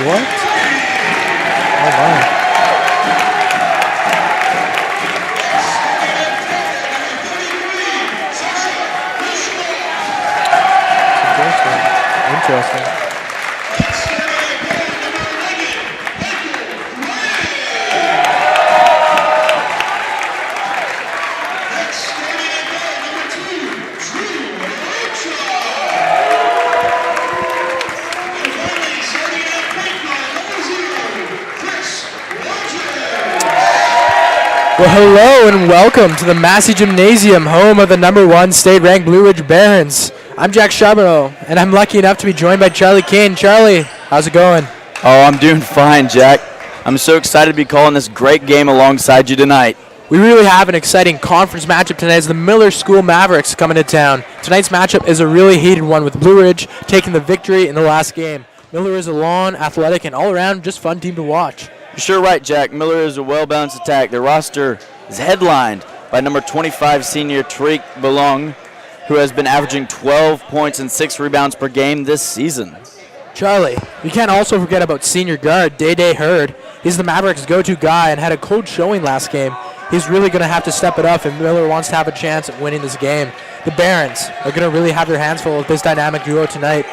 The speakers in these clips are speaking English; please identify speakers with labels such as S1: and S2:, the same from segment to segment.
S1: What? Oh, my. Interesting. Well, hello and welcome to the Massey Gymnasium, home of the #1 state-ranked Blue Ridge Barons. I'm Jack Charbonneau, and I'm lucky enough to be joined by Charlie Kane. Charlie, how's it going?
S2: Oh, I'm doing fine, Jack. I'm so excited to be calling this great game alongside you tonight.
S1: We really have an exciting conference matchup tonight as the Miller School Mavericks coming to town. Tonight's matchup is a really heated one with Blue Ridge taking the victory in the last game. Miller is a long, athletic, and all-around just fun team to watch.
S2: You're sure right, Jack. Miller is a well-balanced attack. Their roster is headlined by number 25 senior Tariq Belong, who has been averaging 12 points and 6 rebounds per game this season.
S1: Charlie, you can't also forget about senior guard Day Hurd. He's the Mavericks' go-to guy and had a cold showing last game. He's really going to have to step it up if Miller wants to have a chance at winning this game. The Barons are going to really have their hands full with this dynamic duo tonight.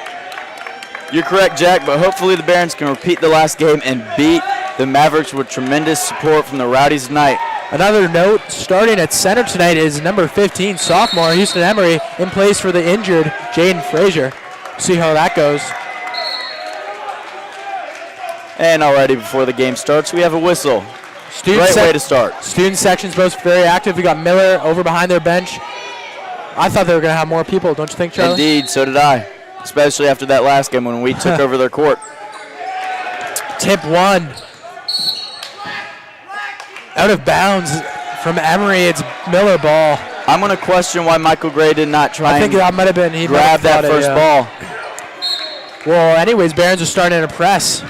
S2: You're correct, Jack, but hopefully the Barons can repeat the last game and beat the Mavericks with tremendous support from the Rowdies tonight.
S1: Another note, starting at center tonight is number 15, sophomore Houston Emery, in place for the injured Jaden Frazier. See how that goes.
S2: And already before the game starts, we have a whistle. Great way to start.
S1: Student section's both very active. We got Miller over behind their bench. I thought they were going to have more people, don't you think, Charlie?
S2: Indeed, so did I, especially after that last game when we took over their court.
S1: Tip one. Out of bounds from Emery. It's Miller ball.
S2: I'm going to question why Michael Gray did not try
S1: I think that might have been he
S2: grab that first ball.
S1: Well, anyways, Barons are starting to press.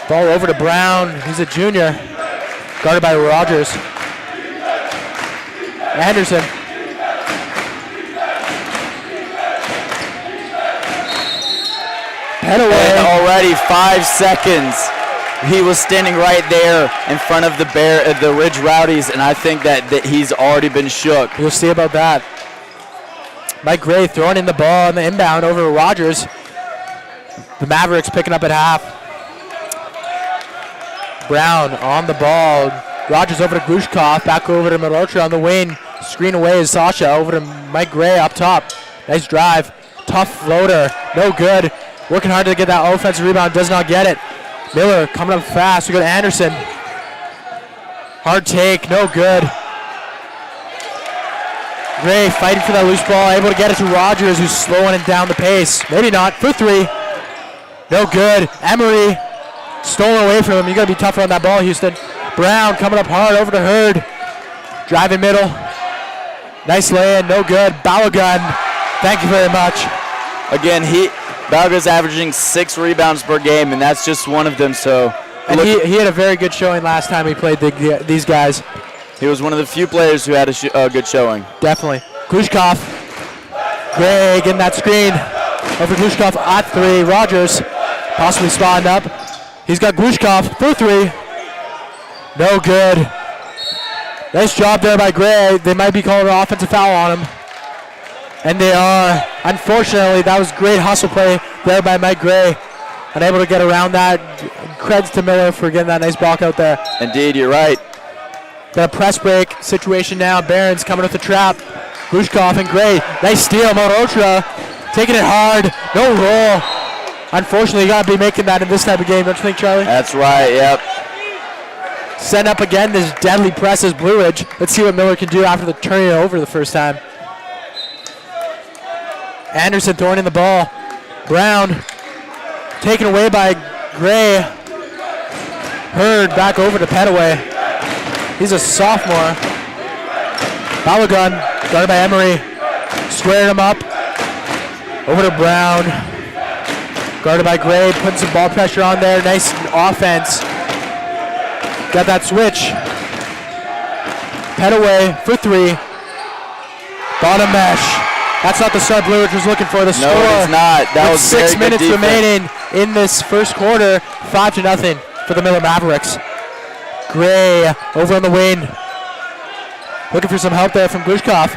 S1: Ball over to Brown. He's a junior. Guarded by Rogers. Anderson. Head away.
S2: And already 5 seconds. He was standing right there in front of the Ridge Rowdies, and I think that he's already been shook.
S1: We'll see about that. Mike Gray throwing in the ball on the inbound over to Rogers. The Mavericks picking up at half. Brown on the ball. Rogers over to Glushkov, back over to Morocha on the wing. Screen away is Sasha, over to Mike Gray up top. Nice drive. Tough floater, no good. Working hard to get that offensive rebound, does not get it. Miller coming up fast. We go to Anderson. Hard take, no good. Gray fighting for that loose ball, able to get it to Rogers, who's slowing it down the pace. Maybe not, for three. No good. Emery stolen away from him. You gotta be tougher on that ball, Houston. Brown coming up hard over to Hurd. Driving middle. Nice lay-in, no good. Balogun, thank you very much.
S2: Again, Balogun's averaging 6 rebounds per game, and that's just one of them. So,
S1: and he had a very good showing last time he played these guys.
S2: He was one of the few players who had a good showing.
S1: Definitely. Glushkov. Gray getting that screen. Over Glushkov at 3. Rogers possibly spotting up. He's got Glushkov for 3. No good. Nice job there by Gray. They might be calling an offensive foul on him. And they are. Unfortunately, that was great hustle play there by Mike Gray. Unable to get around that. Creds to Miller for getting that nice block out there.
S2: Indeed, you're right.
S1: Got a press break situation now. Barons coming with the trap. Glushkov and Gray. Nice steal. Morocha taking it hard. No roll. Unfortunately, you got to be making that in this type of game, don't you think, Charlie?
S2: That's right, yep.
S1: Send up again. This deadly press is Blue Ridge. Let's see what Miller can do after turning it over the first time. Anderson throwing in the ball. Brown taken away by Gray. Hurd back over to Petaway. He's a sophomore. Balogun guarded by Emery. Squared him up. Over to Brown. Guarded by Gray. Putting some ball pressure on there. Nice offense. Got that switch. Petaway for 3. Bottom mesh. That's not the start Blue Ridge was looking for. The score.
S2: No, it's not. That was
S1: 6 minutes remaining. in this first quarter, 5-0 for the Miller Mavericks. Gray over on the wing. Looking for some help there from Glushkov.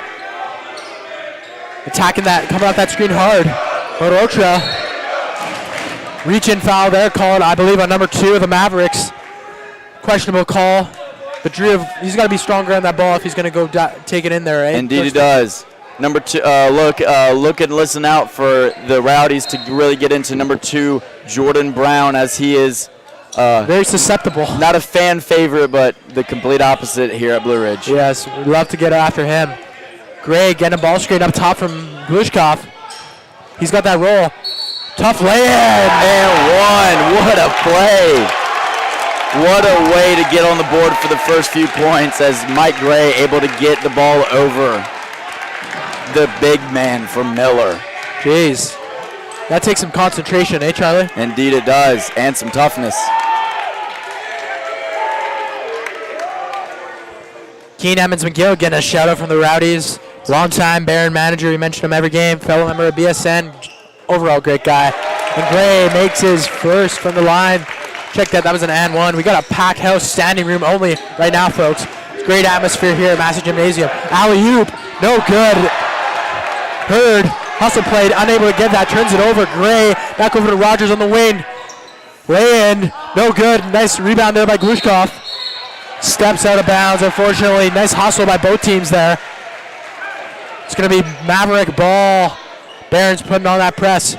S1: Attacking that, coming off that screen hard. Morocha. Reach-in foul there called, I believe, on number 2 of the Mavericks. Questionable call. But Drew, he's got to be stronger on that ball if he's going to go take it in there, right?
S2: Indeed he does. Number 2, look and listen out for the Rowdies to really get into number 2, Jordan Brown, as he is
S1: very susceptible.
S2: Not a fan favorite, but the complete opposite here at Blue Ridge.
S1: Yes, we'd love to get after him. Gray getting a ball screen up top from Glushkov. He's got that roll. Tough lay-in.
S2: And 1. What a play. What a way to get on the board for the first few points, as Mike Gray able to get the ball over the big man from Miller.
S1: Jeez. That takes some concentration, eh, Charlie?
S2: Indeed it does, and some toughness.
S1: Keen Emmons McGill getting a shout out from the Rowdies. Long-time Baron manager, we mentioned him every game. Fellow member of BSN, overall great guy. And Gray makes his first from the line. Check that was an and 1. We got a packed house, standing room only right now, folks. Great atmosphere here at Massey Gymnasium. Alley-oop, no good. Hurd, hustle played, unable to get that, turns it over. Gray, back over to Rogers on the wing. Lay in, no good. Nice rebound there by Glushkov. Steps out of bounds, unfortunately. Nice hustle by both teams there. It's going to be Maverick ball. Barron's putting on that press.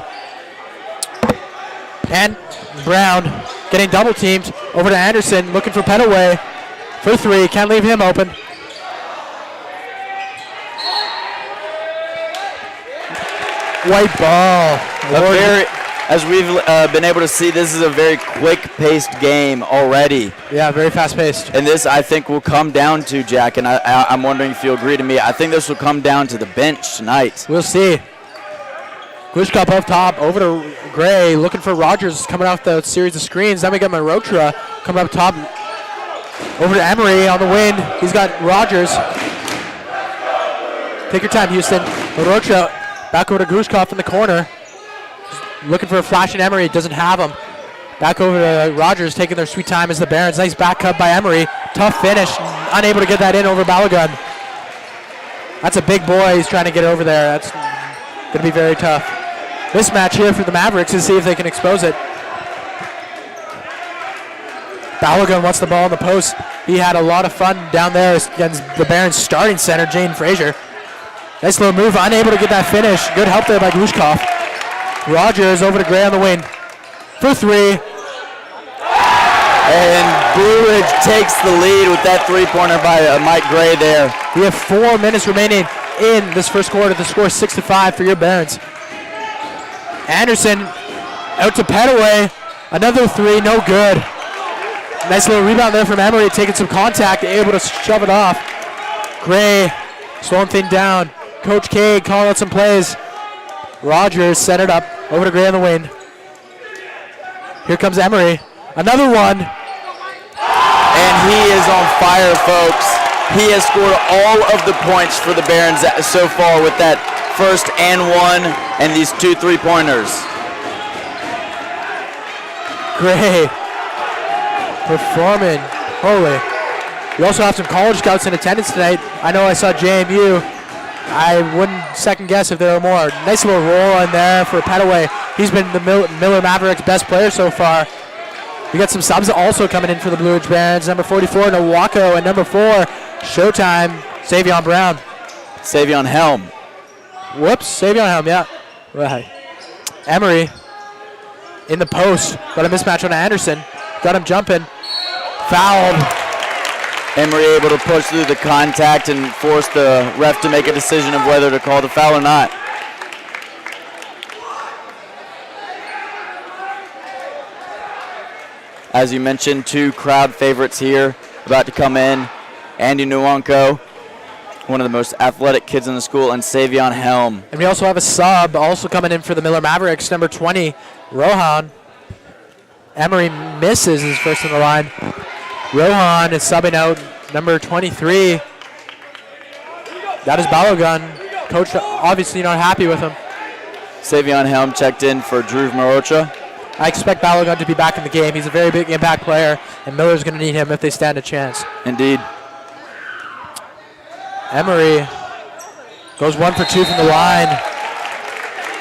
S1: And Brown getting double teamed over to Anderson, looking for Petaway for 3. Can't leave him open. White ball.
S2: As we've been able to see, this is a very quick-paced game already.
S1: Yeah, very fast-paced.
S2: And this, I think, will come down to, Jack, and I'm wondering if you agree to me, I think this will come down to the bench tonight.
S1: We'll see. Glushkov up top, over to Gray, looking for Rogers coming off the series of screens. Then we got Morocha coming up top, over to Emery on the wing. He's got Rogers. Take your time, Houston. Morocha back over to Glushkov in the corner. Looking for a flash in Emery, doesn't have him. Back over to Rogers, taking their sweet time as the Barons. Nice back cut by Emery. Tough finish, unable to get that in over Balagun. That's a big boy, he's trying to get over there. That's going to be very tough. This match here for the Mavericks is see if they can expose it. Balagun wants the ball in the post. He had a lot of fun down there against the Barons starting center, Jane Frazier. Nice little move, unable to get that finish. Good help there by Glushkov. Rogers over to Gray on the wing for 3.
S2: And Blue Ridge takes the lead with that three-pointer by Mike Gray there.
S1: We have 4 minutes remaining in this first quarter. The score is 6-5 for your Barons. Anderson out to Petaway. Another 3, no good. Nice little rebound there from Emery, taking some contact, able to shove it off. Gray slowing things down. Coach K calling out some plays. Rogers set it up, over to Gray on the wing. Here comes Emery. Another one.
S2: And he is on fire, folks. He has scored all of the points for the Barons so far with that first and 1 and these 2 3-pointers.
S1: Gray performing. Holy. We also have some college scouts in attendance tonight. I know I saw JMU. I wouldn't second guess if there were more. Nice little roll in there for Petaway. He's been the Miller Mavericks' best player so far. We got some subs also coming in for the Blue Ridge Barons. Number 44, Nawako, and number 4, Showtime, Savion Brown.
S2: Savion Helm.
S1: Whoops, Savion Helm, yeah. Right. Emery in the post. Got a mismatch on Anderson. Got him jumping. Fouled.
S2: Emery able to push through the contact and force the ref to make a decision of whether to call the foul or not. As you mentioned, 2 crowd favorites here about to come in. Andy Nwanko, one of the most athletic kids in the school, and Savion Helm.
S1: And we also have a sub also coming in for the Miller Mavericks, number 20, Rohan. Emery misses his first in the line. Rohan is subbing out number 23. That is Balogun. Coach obviously not happy with him.
S2: Savion Helm checked in for Drew Morocha.
S1: I expect Balogun to be back in the game. He's a very big impact player, and Miller's going to need him if they stand a chance.
S2: Indeed.
S1: Emery goes 1 for 2 from the line.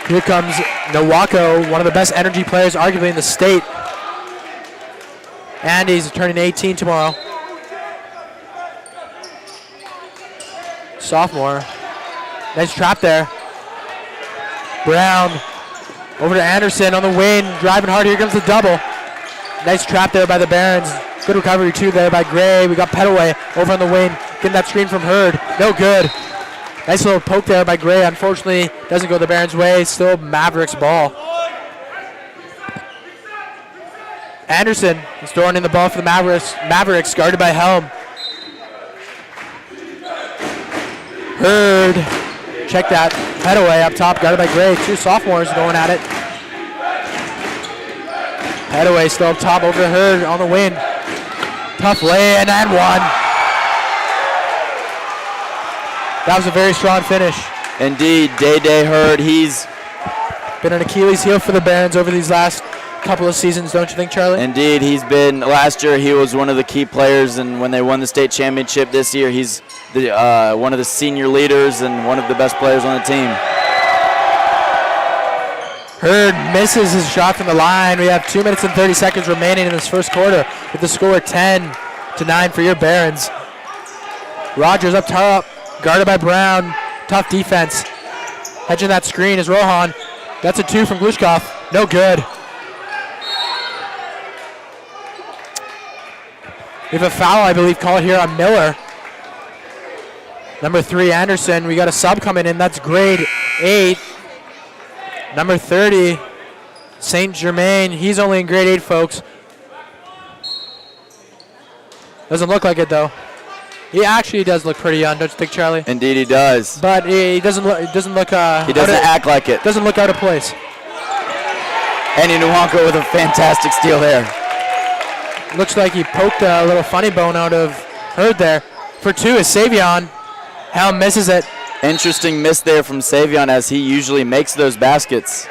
S1: Here comes Nowako, one of the best energy players arguably in the state. And he's turning 18 tomorrow. Sophomore. Nice trap there. Brown over to Anderson on the wing, driving hard. Here comes the double. Nice trap there by the Barons. Good recovery too there by Gray. We got Petaway over on the wing, getting that screen from Hurd. No good. Nice little poke there by Gray. Unfortunately, doesn't go the Barons' way. Still Mavericks ball. Anderson is throwing in the ball for the Mavericks, guarded by Helm. Hurd, check that. Petaway up top, guarded by Gray. 2 sophomores going at it. Petaway still up top over to Hurd on the wing. Tough lay and one. That was a very strong finish.
S2: Indeed, Day Hurd, he's
S1: been an Achilles heel for the Barons over these last couple of seasons, don't you think, Charlie?
S2: Indeed, he's been, last year he was one of the key players, and when they won the state championship this year, he's one of the senior leaders and one of the best players on the team.
S1: Hurd misses his shot from the line. We have 2 minutes and 30 seconds remaining in this first quarter with the score 10-9 for your Barons. Rogers up top, guarded by Brown. Tough defense. Hedging that screen is Rohan. That's a 2 from Glushkov. No good. We have a foul, I believe, called here on Miller. Number 3, Anderson. We got a sub coming in. That's grade 8. Number 30, St. Germain. He's only in grade 8, folks. Doesn't look like it, though. He actually does look pretty young, don't you think, Charlie?
S2: Indeed, he does.
S1: But he doesn't look.
S2: He doesn't act like it.
S1: Doesn't look out of place.
S2: Andy Nwanko with a fantastic steal there.
S1: Looks like he poked a little funny bone out of Hurd there. For 2 is Savion. Helm misses it.
S2: Interesting miss there from Savion, as he usually makes those baskets.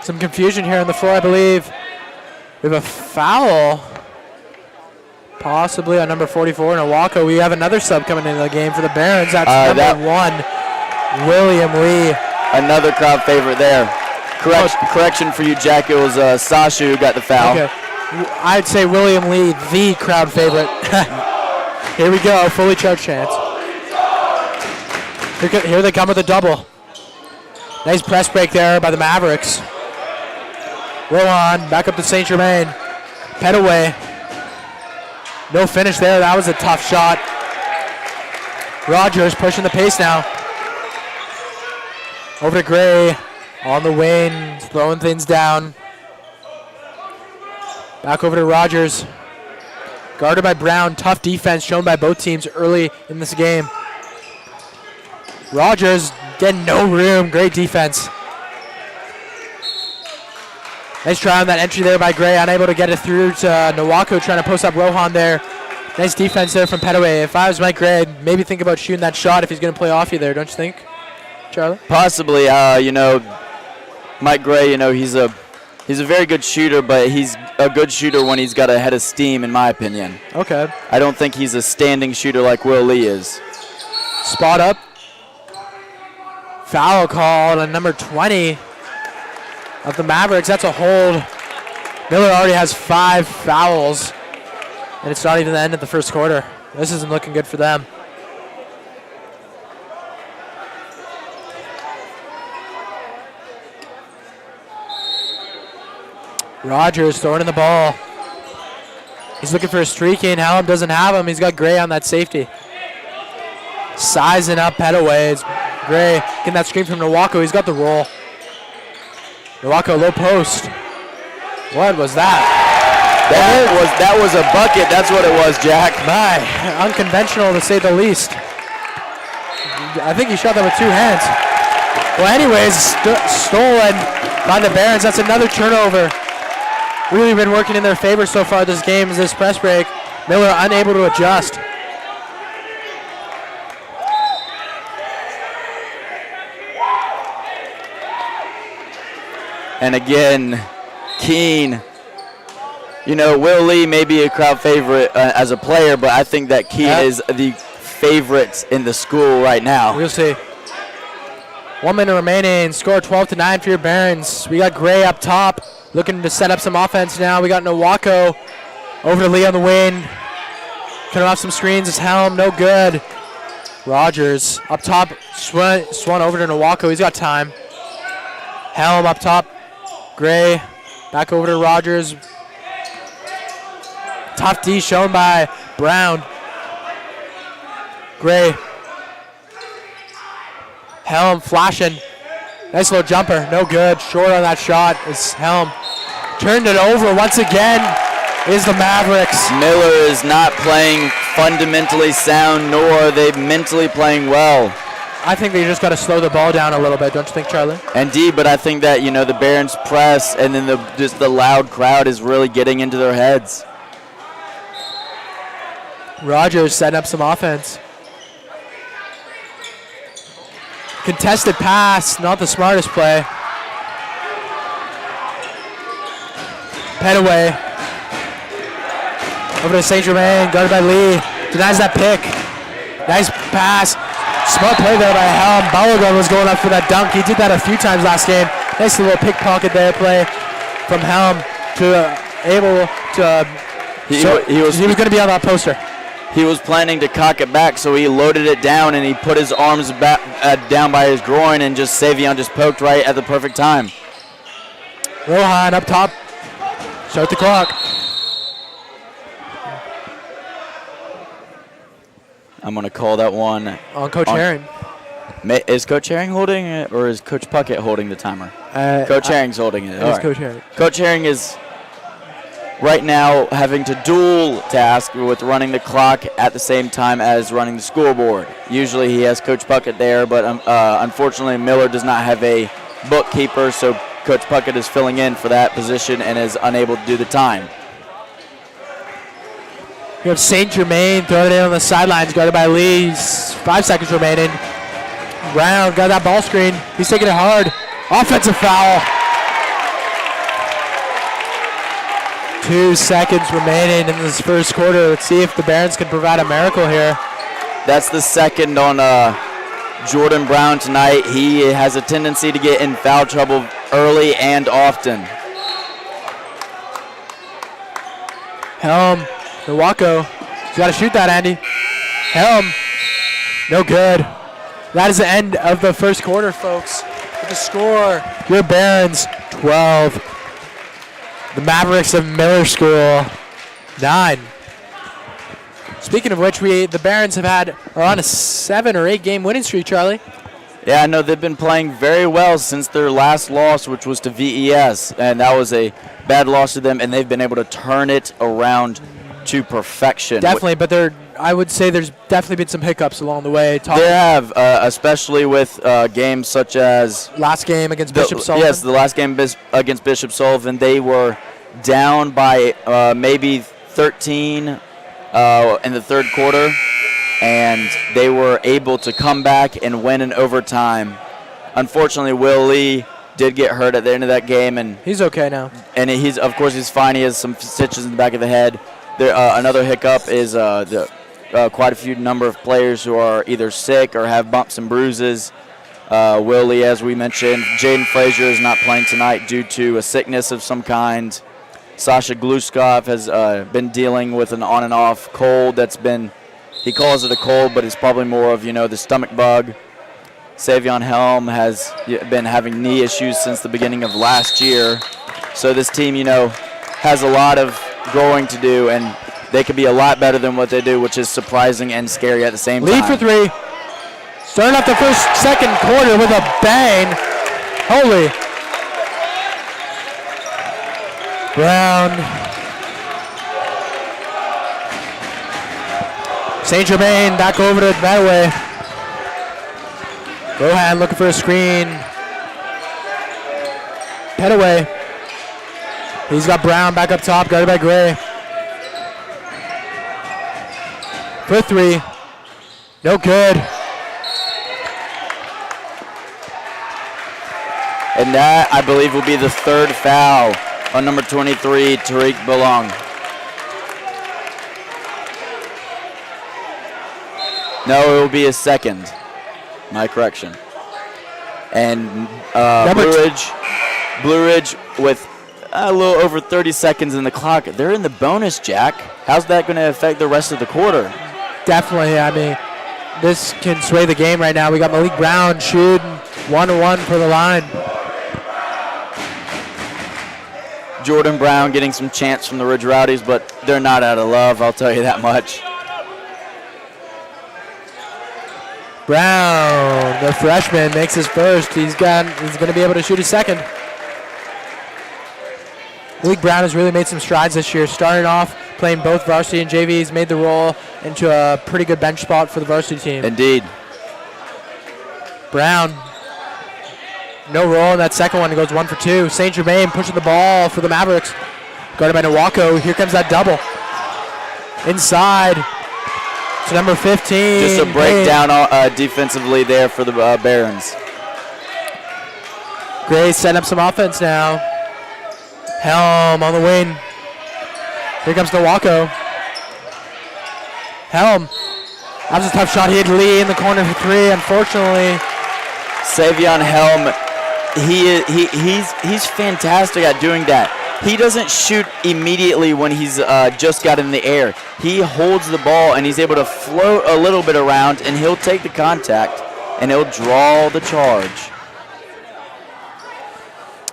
S1: Some confusion here on the floor, I believe. We have a foul. Possibly on number 44, Nowako. We have another sub coming into the game for the Barons. That's number 1, William Lee.
S2: Another crowd favorite there. Correction for you, Jack. It was Sasha who got the foul.
S1: Okay. I'd say William Lee, the crowd favorite. Here we go, fully charged chance. Here they come with a double. Nice press break there by the Mavericks. Rohan, back up to St. Germain. Petaway. No finish there, that was a tough shot. Rogers pushing the pace now. Over to Gray, on the wing, throwing things down. Back over to Rogers. Guarded by Brown, tough defense shown by both teams early in this game. Rogers getting no room, great defense. Nice try on that entry there by Gray, unable to get it through to Nowako, trying to post up Rohan there. Nice defense there from Petaway. If I was Mike Gray, I'd maybe think about shooting that shot if he's going to play off you there, don't you think, Charlie?
S2: Possibly. Mike Gray, he's a very good shooter, but he's a good shooter when he's got a head of steam, in my opinion.
S1: Okay.
S2: I don't think he's a standing shooter like Will Lee is.
S1: Spot up. Foul called on number 20 of the Mavericks. That's a hold. Miller already has 5 fouls, and it's not even the end of the first quarter. This isn't looking good for them. Rogers throwing in the ball. He's looking for a streak in. Hallam doesn't have him. He's got Gray on that safety. Sizing up Petaway. It's Gray getting that screen from Nowako. He's got the roll. Nowako low post. What was that?
S2: That was a bucket. That's what it was, Jack.
S1: My, unconventional to say the least. I think he shot that with 2 hands. Well, anyways, stolen by the Barons. That's another turnover. Really been working in their favor so far this game is this press break. Miller unable to adjust.
S2: And again, Keene. You know, Will Lee may be a crowd favorite as a player, but I think that Keene is the favorite in the school right now.
S1: We'll see. 1 minute remaining. Score 12-9 for your Barons. We got Gray up top, looking to set up some offense now. We got Nowako over to Lee on the wing. Cutting off some screens. It's Helm, no good. Rogers up top, swung over to Nowako. He's got time. Helm up top. Gray back over to Rogers. Tough D shown by Brown. Gray. Helm flashing. Nice little jumper. No good. Short on that shot is Helm. Turned it over once again is the Mavericks.
S2: Miller is not playing fundamentally sound, nor are they mentally playing well.
S1: I think they just got to slow the ball down a little bit, don't you think, Charlie?
S2: Indeed, but I think that, you know, the Barons press and then just the loud crowd is really getting into their heads.
S1: Rogers setting up some offense. Contested pass, not the smartest play. Petaway. Over to St. Germain, guarded by Lee. Denies that pick. Nice pass. Smart play there by Helm. Balogun was going up for that dunk. He did that a few times last game. Nice little pickpocket there play from Helm to able to. He was going to be on that poster.
S2: He was planning to cock it back, so he loaded it down and he put his arms back down by his groin, and just Savion just poked right at the perfect time.
S1: Rohan up top. Start the clock.
S2: I'm going to call that one
S1: on Coach Herring.
S2: Is Coach Herring holding it, or is Coach Puckett holding the timer? Coach Herring's holding it.
S1: It is Coach Herring.
S2: Coach Herring is right now having to dual task with running the clock at the same time as running the scoreboard. Usually he has Coach Puckett there, but unfortunately Miller does not have a bookkeeper, so Coach Puckett is filling in for that position and is unable to do the time.
S1: We have St. Germain throwing it in on the sidelines, guarded by Lee. 5 seconds remaining. Brown got that ball screen. He's taking it hard. Offensive foul. 2 seconds remaining in this first quarter. Let's see if the Barons can provide a miracle here.
S2: That's the second on Jordan Brown tonight. He has a tendency to get in foul trouble early and often.
S1: Helm, Nowako. You got to shoot that, Andy. Helm, no good. That is the end of the first quarter, folks. With the score, your Barons 12. The Mavericks of Miller School 9. Speaking of which, the Barons are on a 7 or 8 game winning streak, Charlie.
S2: Yeah, I know they've been playing very well since their last loss, which was to VES, and that was a bad loss to them, and they've been able to turn it around to perfection.
S1: Definitely, but I would say there's definitely been some hiccups along the way.
S2: They have, especially with games such as
S1: last game against Bishop Sullivan.
S2: Yes, the last game against Bishop Sullivan, they were down by maybe 13 in the third quarter, and they were able to come back and win in overtime. Unfortunately, Will Lee did get hurt at the end of that game, and
S1: he's okay now.
S2: And he's fine. He has some stitches in the back of the head. Another hiccup is quite a few number of players who are either sick or have bumps and bruises. Will Lee, as we mentioned. Jaden Frazier is not playing tonight due to a sickness of some kind. Sasha Gluskov has been dealing with an on and off cold he calls it a cold, but it's probably more of, the stomach bug. Savion Helm has been having knee issues since the beginning of last year. So this team, has a lot of growing to do, and they could be a lot better than what they do, which is surprising and scary at the same time.
S1: Lead for 3. Starting off the second quarter with a bang. Holy. Brown. St. Germain back over to Petaway. Rohan looking for a screen. Petaway. He's got Brown back up top, guarded by Gray. For 3. No good.
S2: And that, I believe, will be the third foul on number 23, Tariq Belong. No, it will be his second. My correction. And Blue Ridge with a little over 30 seconds in the clock. They're in the bonus, Jack. How's that going to affect the rest of the quarter?
S1: Definitely. I mean, this can sway the game right now. We got Malik Brown shooting 1-1 for the line.
S2: Jordan Brown getting some chance from the Ridge Rowdies, but they're not out of love, I'll tell you that much.
S1: Brown, the freshman, makes his first. He's going to be able to shoot his second. Malik Brown has really made some strides this year, starting off playing both varsity and JV. He's made the role into a pretty good bench spot for the varsity team.
S2: Indeed.
S1: Brown, no roll in that second one. He goes 1 for 2. St. Germain pushing the ball for the Mavericks. Guarded by Nowako. Here comes that double. Inside to number 15.
S2: Just a breakdown defensively there for the Barons.
S1: Gray setting up some offense now. Helm on the wing. Here comes Nowako. Helm. That was a tough shot. He had Lee in the corner for 3. Unfortunately,
S2: Savion Helm, he's fantastic at doing that. He doesn't shoot immediately when he's just got in the air. He holds the ball and he's able to float a little bit around, and he'll take the contact and he'll draw the charge.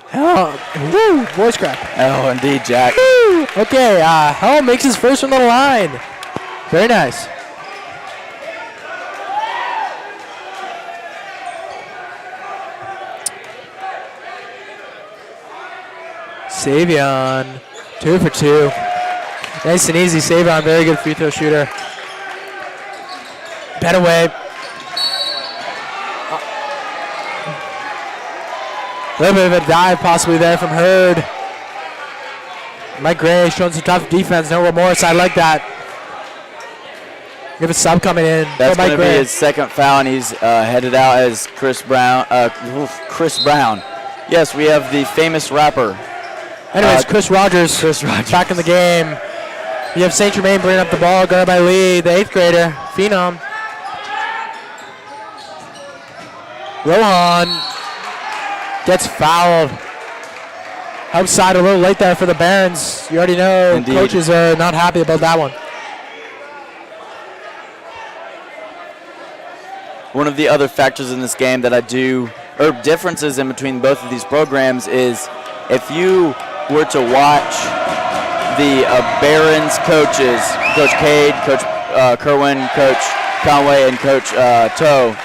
S1: Helm, woo, voice crack.
S2: Oh, indeed, Jack.
S1: Woo. Okay, Helm makes his first from the line. Very nice. Savion, 2 for 2. Nice and easy. Savion, very good free throw shooter. Bet away. A little bit of a dive possibly there from Hurd. Mike Gray showing some tough defense. No remorse. I like that. We have a sub coming in.
S2: That's going to be his second foul, and he's headed out as Chris Brown. Chris Brown. Yes, we have the famous rapper.
S1: Anyways, Chris Rogers back in the game. You have St. Germain bringing up the ball, guarded by Lee, the 8th grader, Phenom. Rohan gets fouled. Outside a little late there for the Barons. You already know
S2: Indeed.
S1: Coaches are not happy about that one.
S2: One of the other factors in this game that or differences in between both of these programs is if you were to watch the Barons coaches, Coach Cade, Coach Kerwin, Coach Conway, and Coach Toe,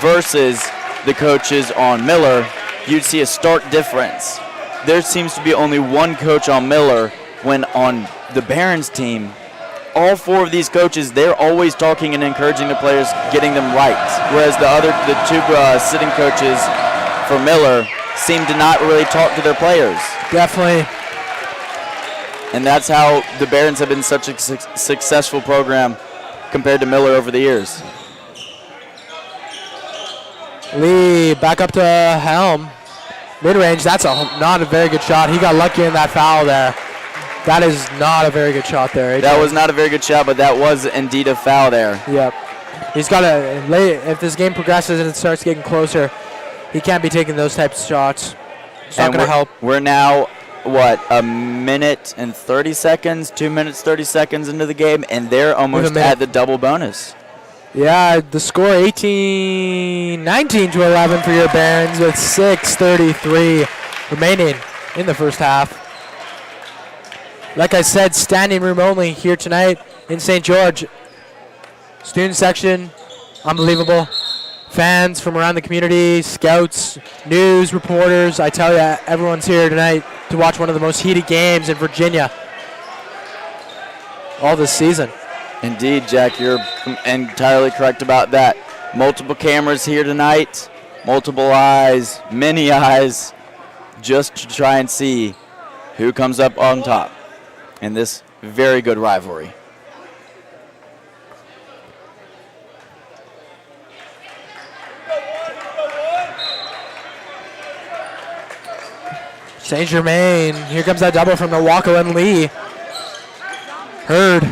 S2: versus the coaches on Miller, you'd see a stark difference. There seems to be only one coach on Miller, when on the Barons team, all 4 of these coaches, they're always talking and encouraging the players, getting them right. Whereas the 2 sitting coaches for Miller seem to not really talk to their players.
S1: Definitely.
S2: And that's how the Barons have been such a successful program compared to Miller over the years.
S1: Lee back up to Helm. Mid-range, that's not a very good shot. He got lucky in that foul there. That is not a very good shot there.
S2: That was not a very good shot, but that was indeed a foul there.
S1: Yep. He's got to, if this game progresses and it starts getting closer, he can't be taking those types of shots. It's not going to help.
S2: We're now, a minute and 30 seconds, 2 minutes, 30 seconds into the game, and they're almost at the double bonus.
S1: Yeah, the score 19 to 11 for your Barons with 6:33 remaining in the first half. Like I said, standing room only here tonight in St. George. Student section, unbelievable. Fans from around the community, scouts, news reporters. I tell you, everyone's here tonight to watch one of the most heated games in Virginia all this season.
S2: Indeed, Jack, you're entirely correct about that. Multiple cameras here tonight, multiple eyes, many eyes, just to try and see who comes up on top in this very good rivalry.
S1: St. Germain. Here comes that double from Milwaukee and Lee. Hurd.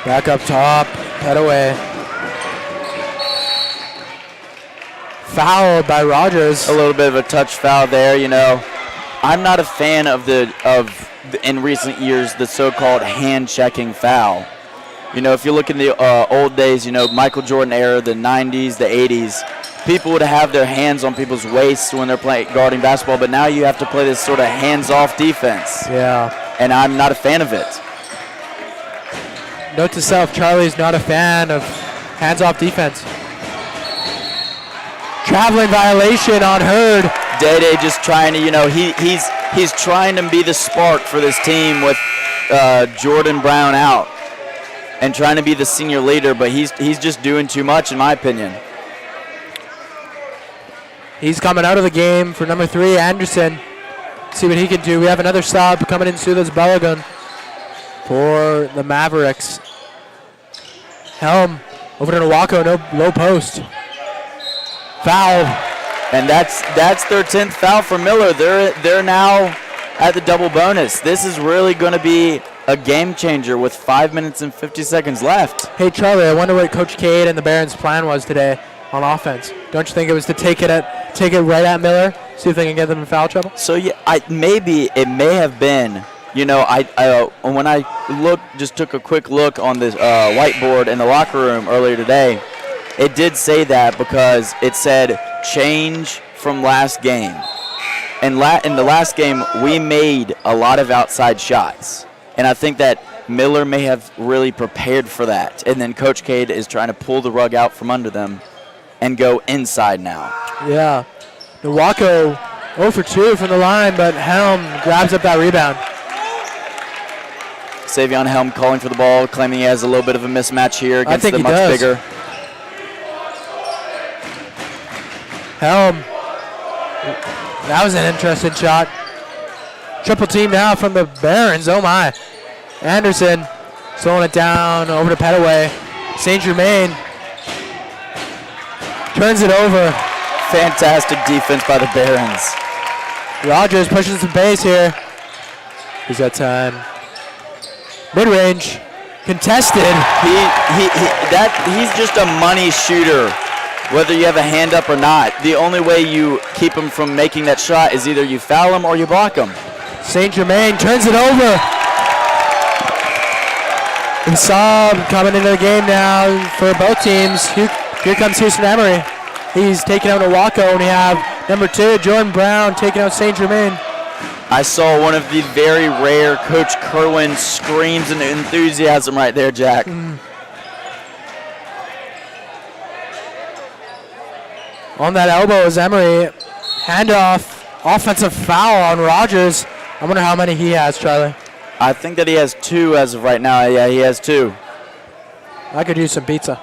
S1: Back up top. Head away. Fouled by Rogers.
S2: A little bit of a touch foul there, you know. I'm not a fan of in recent years, the so-called hand-checking foul. You know, if you look in the old days, you know, Michael Jordan era, the 90s, the 80s, people would have their hands on people's waists when they're guarding basketball, but now you have to play this sort of hands-off defense.
S1: Yeah.
S2: And I'm not a fan of it.
S1: Note to self, Charlie's not a fan of hands-off defense. Traveling violation on Hurd.
S2: Day just trying to, you know, he's trying to be the spark for this team with Jordan Brown out. And trying to be the senior leader, but he's just doing too much, in my opinion.
S1: He's coming out of the game for number 3, Anderson. See what he can do. We have another sub coming in, Sudas Balagun for the Mavericks. Helm over to Nawako, no low post. Foul.
S2: And that's their 10th foul for Miller. They're now at the double bonus. This is really going to be a game changer with 5 minutes and 50 seconds left.
S1: Hey, Charlie, I wonder what Coach Cade and the Barons' plan was today on offense. Don't you think it was to take it right at Miller, see if they can get them in foul trouble?
S2: So yeah, maybe it may have been. You know, when I just took a quick look on this whiteboard in the locker room earlier today, it did say that because it said change from last game. And in the last game, we made a lot of outside shots. And I think that Miller may have really prepared for that. And then Coach Cade is trying to pull the rug out from under them and go inside now.
S1: Yeah. Nawako 0 for 2 from the line, but Helm grabs up that rebound.
S2: Savion Helm calling for the ball, claiming he has a little bit of a mismatch here against the much bigger.
S1: Helm. That was an interesting shot. Triple team now from the Barons. Oh my. Anderson slowing it down over to Petaway. St. Germain turns it over.
S2: Fantastic defense by the Barons.
S1: Rogers pushing some pace here. He's got time. Mid-range. Contested.
S2: He's just a money shooter, whether you have a hand up or not. The only way you keep him from making that shot is either you foul him or you block him.
S1: St. Germain turns it over. And Saab coming into the game now for both teams. Here comes Houston Emery. He's taking out Nawako, and we have number 2, Jordan Brown, taking out St. Germain.
S2: I saw one of the very rare Coach Kerwin screams and enthusiasm right there, Jack.
S1: On that elbow is Emery. Handoff, offensive foul on Rogers. I wonder how many he has, Charlie.
S2: I think that he has 2 as of right now. Yeah, he has 2.
S1: I could use some pizza.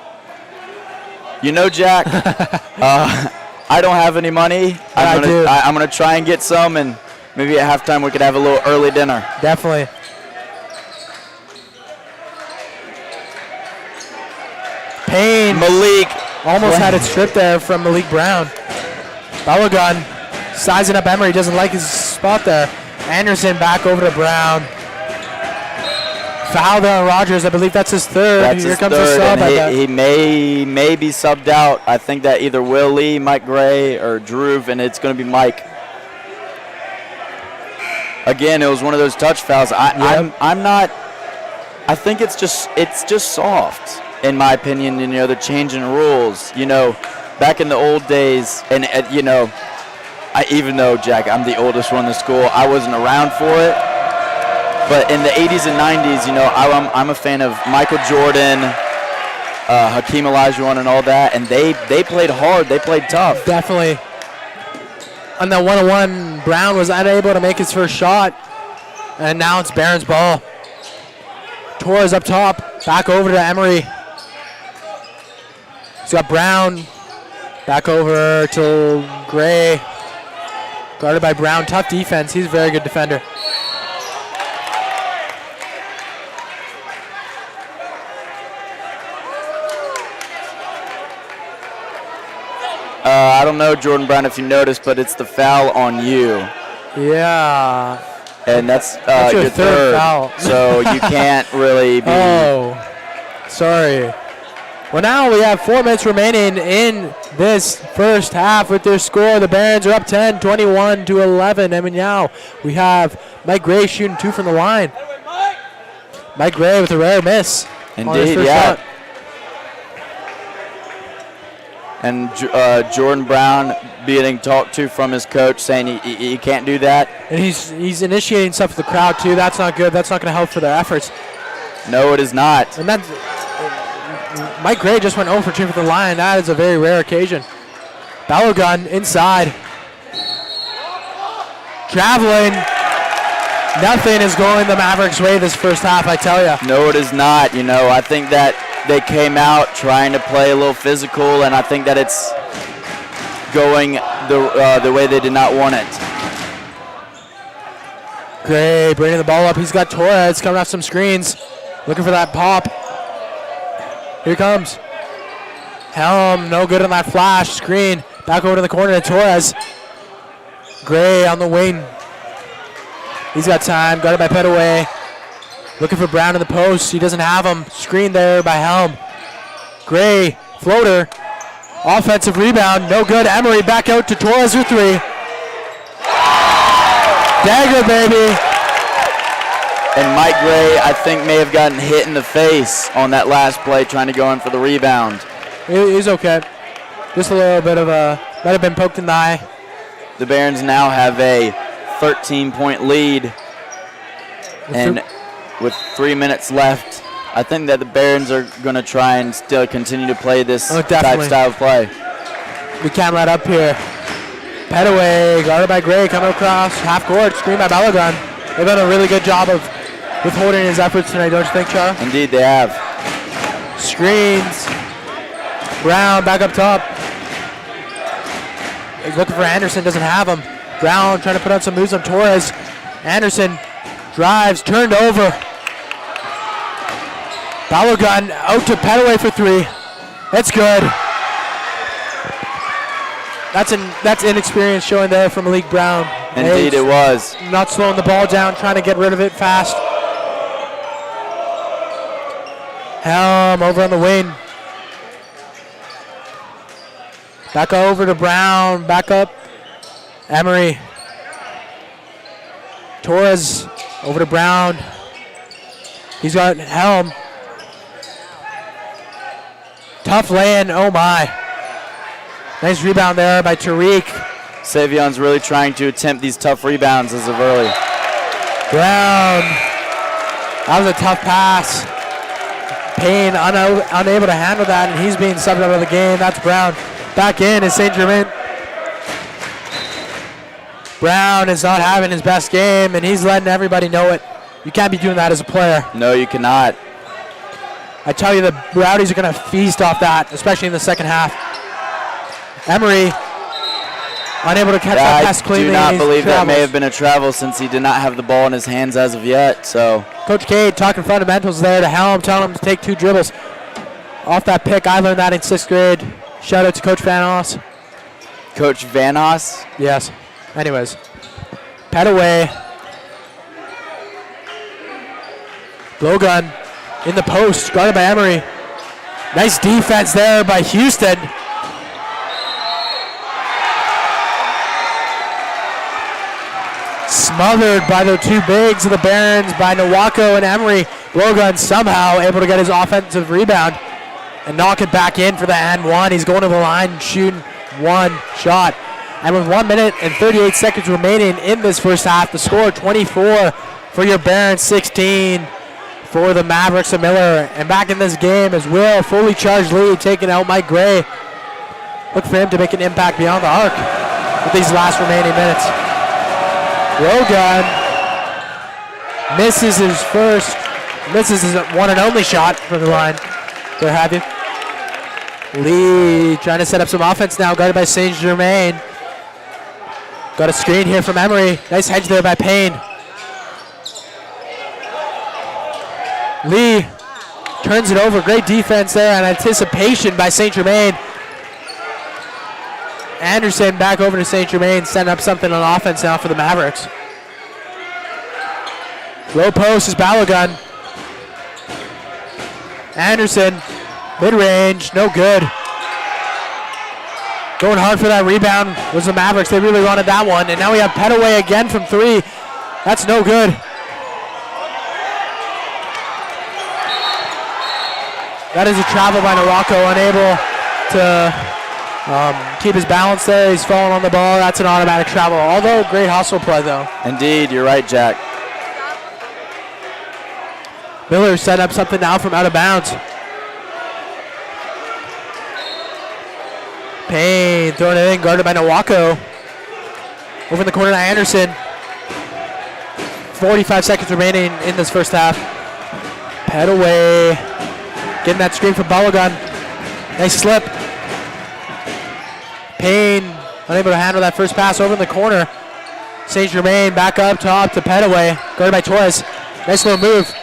S2: You know, Jack, I don't have any money. I'm going to try and get some, and maybe at halftime we could have a little early dinner.
S1: Definitely. Payne.
S2: Malik.
S1: Almost had it stripped there from Malik Brown. Balagun sizing up Emery. Doesn't like his spot there. Anderson back over to Brown. Foul there on Rogers. I believe that's his 3rd.
S2: That's
S1: Here
S2: his
S1: comes
S2: 3rd,
S1: the sub.
S2: and he may be subbed out. I think that either Will Lee, Mike Gray, or Drew, and it's going to be Mike. Again, it was one of those touch fouls. I'm not. I think it's just soft, in my opinion. You know, they're changing rules. You know, back in the old days, and you know, even though Jack, I'm the oldest one in the school, I wasn't around for it. But in the 80s and 90s, you know, I'm a fan of Michael Jordan, Hakeem Olajuwon, and all that, and they played hard, they played tough.
S1: Definitely. On that 1-on-1, Brown was unable to make his first shot, and now it's Barron's ball. Torres up top, back over to Emery. He's got Brown, back over to Gray. Guarded by Brown, tough defense. He's a very good defender.
S2: I don't know, Jordan Brown, if you noticed, but it's the foul on you.
S1: Yeah.
S2: And that's
S1: your third foul.
S2: So you can't really be.
S1: Oh, sorry. Well, now we have 4 minutes remaining in this first half with their score. The Barons are up 10, 21-11. And now we have Mike Gray shooting 2 from the line. Mike Gray with a rare miss.
S2: Indeed, yeah. Shot. And Jordan Brown being talked to from his coach, saying he can't do that.
S1: And he's initiating stuff with the crowd too. That's not good. That's not going to help for their efforts.
S2: No, it is not.
S1: And that's Mike Gray just went 0 for 2 for the line. That is a very rare occasion. Balogun inside. Traveling. Nothing is going the Mavericks' way this first half, I tell you.
S2: No, it is not. You know, I think that they came out trying to play a little physical, and I think that it's going the way they did not want it.
S1: Gray bringing the ball up. He's got Torres coming off some screens. Looking for that pop. Here he comes. Helm, no good on that flash. Screen. Back over to the corner to Torres. Gray on the wing. He's got time. Guarded by Petaway. Looking for Brown in the post. He doesn't have him. Screen there by Helm. Gray, floater. Offensive rebound. No good. Emery back out to Torres for 3. Dagger, baby.
S2: And Mike Gray, I think, may have gotten hit in the face on that last play trying to go in for the rebound.
S1: He's okay. Just a little bit of a, might have been poked in the eye.
S2: The Barons now have a 13-point lead. And with 3 minutes left, I think that the Barons are going to try and still continue to play this type style of play.
S1: We can't let up here. Petaway, guarded by Gray, coming across half court, screen by Balogun. They've done a really good job of withholding his efforts tonight, don't you think, Char?
S2: Indeed, they have.
S1: Screens. Brown back up top. He's looking for Anderson, doesn't have him. Brown trying to put on some moves on Torres. Anderson drives, turned over. Balogun out to Petaway for 3. That's good. That's inexperience showing there from Malik Brown.
S2: Indeed, it was.
S1: Not slowing the ball down, trying to get rid of it fast. Helm over on the wing. Back over to Brown, back up. Emery. Torres over to Brown. He's got Helm. Tough lay-in, oh my. Nice rebound there by Tariq.
S2: Savion's really trying to attempt these tough rebounds as of early.
S1: Brown. That was a tough pass. Payne unable to handle that, and he's being subbed out of the game. That's Brown. Back in is St. Germain. Brown is not having his best game, and he's letting everybody know it. You can't be doing that as a player.
S2: No, you cannot.
S1: I tell you, the Rowdies are going to feast off that, especially in the second half. Emery, unable to catch that pass cleanly.
S2: I do not believe that may have been a travel since he did not have the ball in his hands as of yet. So
S1: Coach Cade talking fundamentals there to Helm, telling him to take 2 dribbles off that pick. I learned that in 6th grade. Shout out to Coach Vanos.
S2: Coach Vanos?
S1: Yes. Anyways, Petaway. Blowgun in the post, guarded by Emery. Nice defense there by Houston. Smothered by the 2 bigs of the Barons by Nawako and Emery. Blowgun somehow able to get his offensive rebound and knock it back in for the and 1. He's going to the line and shooting 1 shot. And with 1 minute and 38 seconds remaining in this first half, the score 24 for your Barons, 16 for the Mavericks of Miller. And back in this game is Will, fully charged lead, taking out Mike Gray. Look for him to make an impact beyond the arc with these last remaining minutes. Rogan misses his one and only shot from the line. There have you. Lee trying to set up some offense now, guarded by St. Germain. Got a screen here from Emery. Nice hedge there by Payne. Lee turns it over. Great defense there and anticipation by St. Germain. Anderson back over to St. Germain, setting up something on offense now for the Mavericks. Low post is Balogun. Anderson, mid-range, no good. Going hard for that rebound was the Mavericks. They really wanted that one. And now we have Petaway again from 3. That's no good. That is a travel by Narocco, unable to keep his balance there. He's falling on the ball. That's an automatic travel. Although, great hustle play, though.
S2: Indeed, you're right, Jack.
S1: Miller set up something now from out of bounds. Payne throwing it in, guarded by Nawako. Over in the corner to Anderson. 45 seconds remaining in this first half. Petaway getting that screen from Balogun. Nice slip. Payne unable to handle that first pass over in the corner. St. Germain back up top to Petaway, guarded by Torres. Nice little move.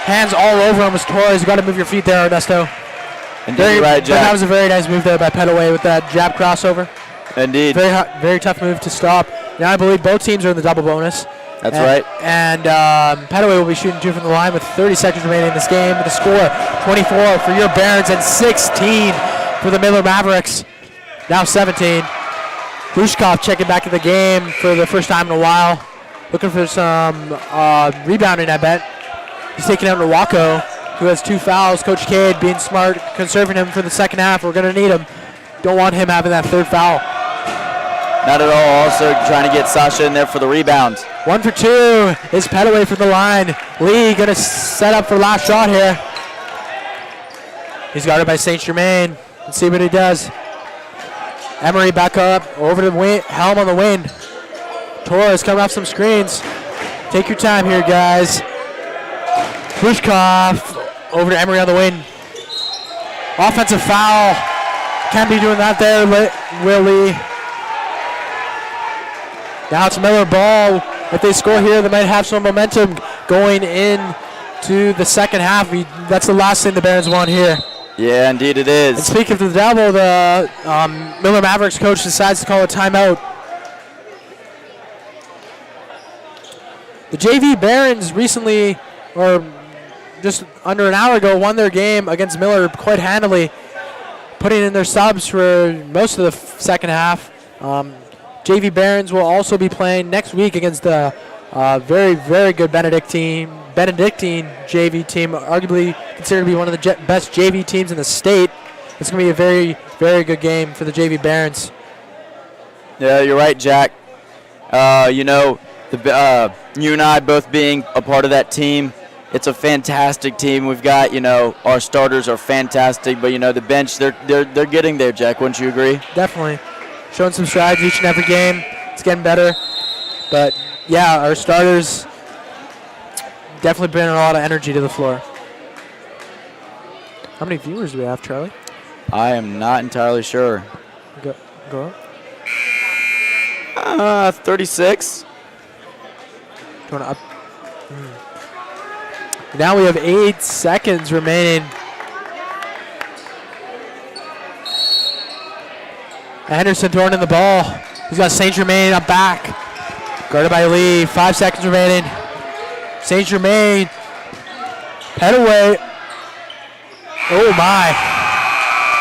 S1: Hands all over him was Torres. You got to move your feet there, Ernesto.
S2: Indeed, right, Jack.
S1: That was a very nice move there by Petaway with that jab crossover.
S2: Indeed.
S1: Very tough move to stop. Now I believe both teams are in the double bonus.
S2: That's right.
S1: And Petaway will be shooting 2 from the line with 30 seconds remaining in this game. With a score 24 for your Barons and 16 for the Miller Mavericks. Now 17. Glushkov checking back in the game for the first time in a while. Looking for some rebounding, I bet. He's taking out Nawako, who has 2 fouls. Coach Cade being smart, conserving him for the second half. We're going to need him. Don't want him having that 3rd foul.
S2: Not at all. Also trying to get Sasha in there for the rebound.
S1: 1 for 2 is Petaway from the line. Lee going to set up for last shot here. He's guarded by St. Germain. Let's see what he does. Emery back up, over to the wing, Helm on the wing. Torres coming off some screens. Take your time here, guys. Glushkov over to Emery on the wing. Offensive foul. Can't be doing that there, Will Lee. Now it's Miller ball. If they score here, they might have some momentum going into the second half. That's the last thing the Barons want here.
S2: Yeah, indeed it is.
S1: And speaking of the double, the Miller Mavericks coach decides to call a timeout. The JV Barons recently, or just under an hour ago, won their game against Miller quite handily, putting in their subs for most of the second half. JV Barons will also be playing next week against the very, very good Benedictine JV team, arguably considered to be one of the best JV teams in the state. It's going to be a very, very good game for the JV Barons.
S2: Yeah, you're right, Jack. You and I both being a part of that team, it's a fantastic team. We've got, our starters are fantastic, but the bench, they're getting there, Jack. Wouldn't you agree?
S1: Definitely. Showing some strides each and every game. It's getting better. But, yeah, our starters definitely bringing a lot of energy to the floor. How many viewers do we have, Charlie?
S2: I am not entirely sure.
S1: Go up.
S2: 36.
S1: Going up. Now we have 8 seconds remaining. Anderson throwing in the ball. He's got St. Germain up back. Guarded by Lee. 5 seconds remaining. St. Germain. Petaway. Oh my.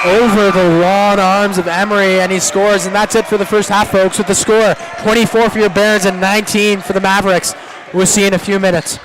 S1: Over the long arms of Emery, and he scores. And that's it for the first half, folks, with the score 24 for your Barons and 19 for the Mavericks. We'll see you in a few minutes.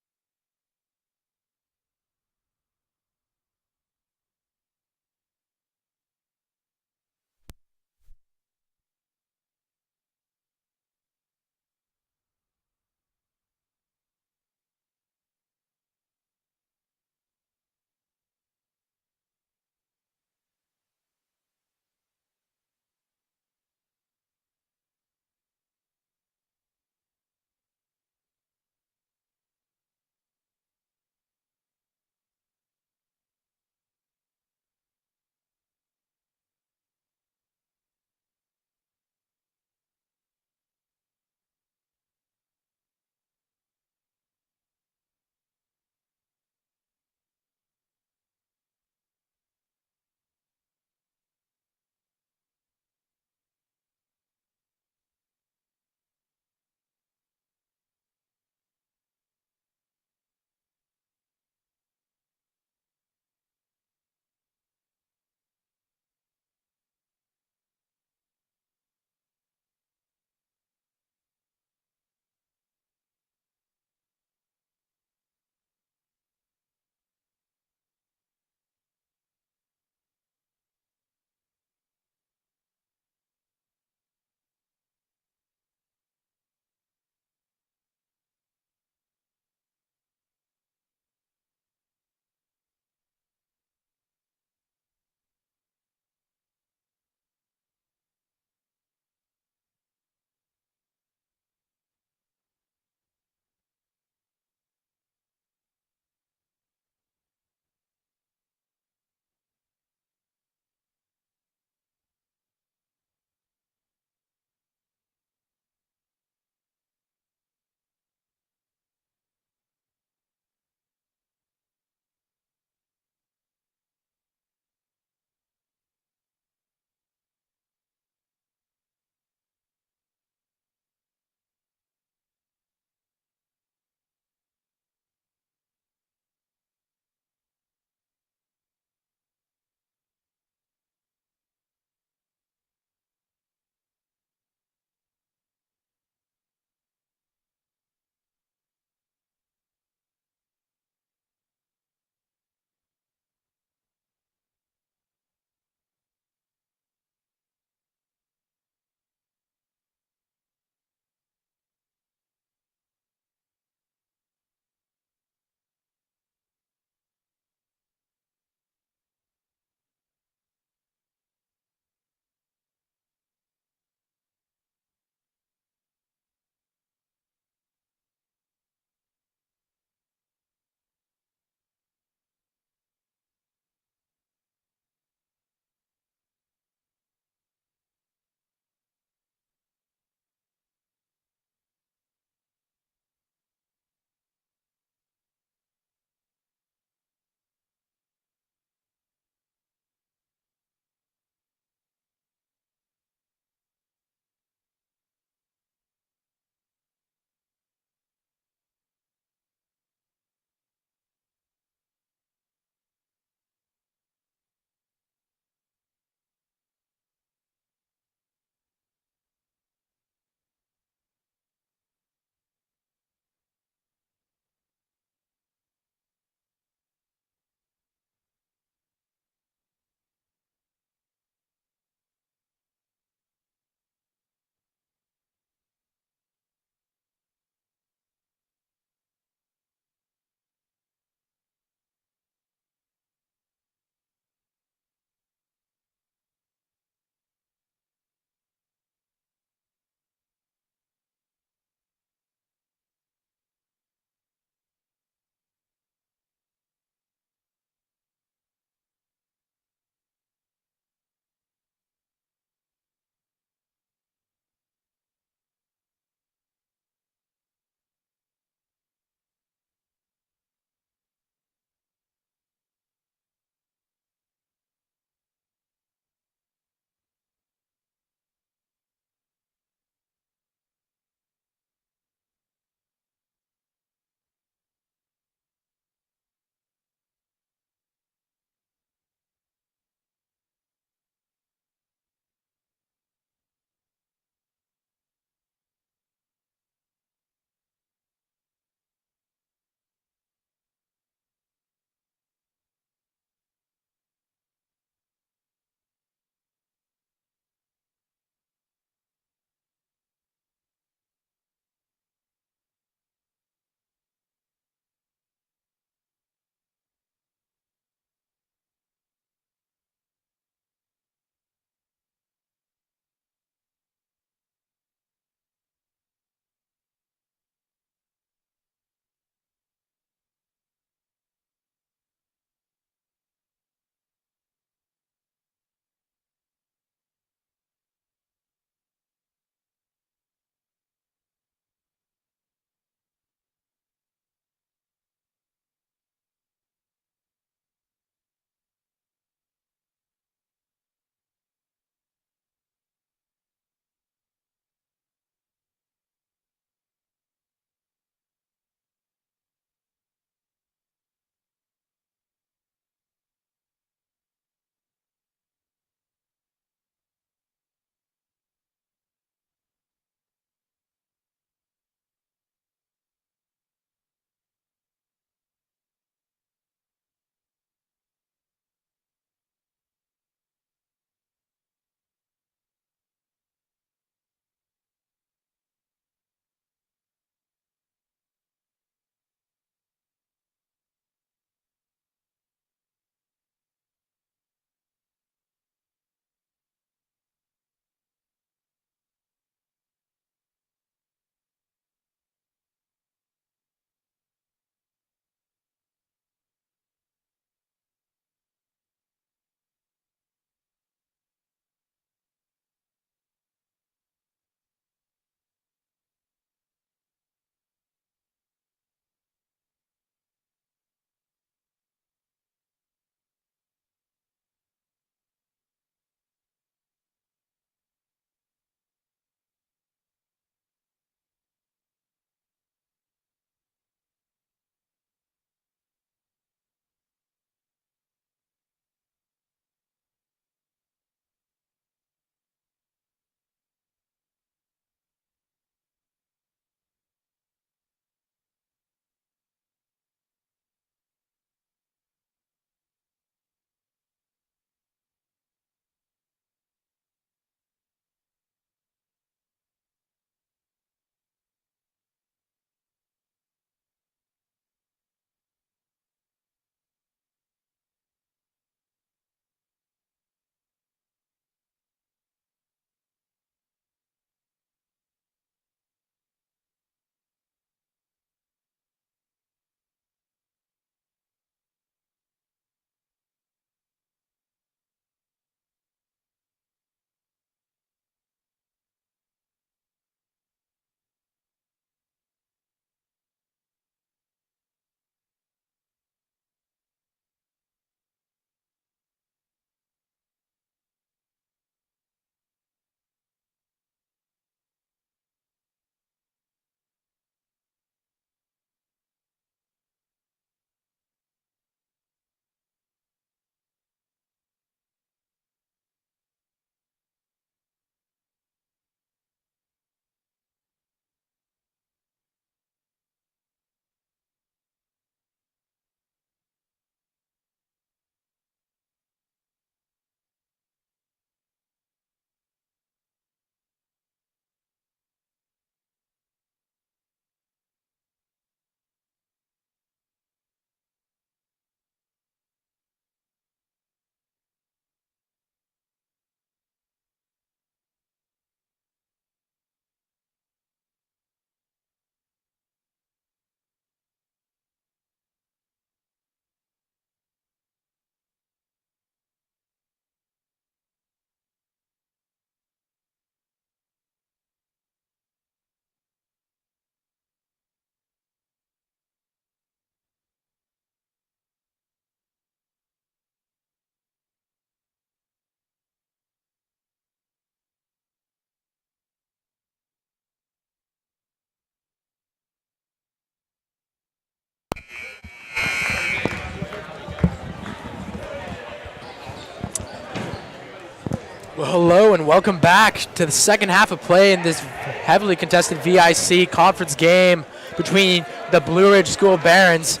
S1: Well, hello and welcome back to the second half of play in this heavily contested VIC conference game between the Blue Ridge School Barons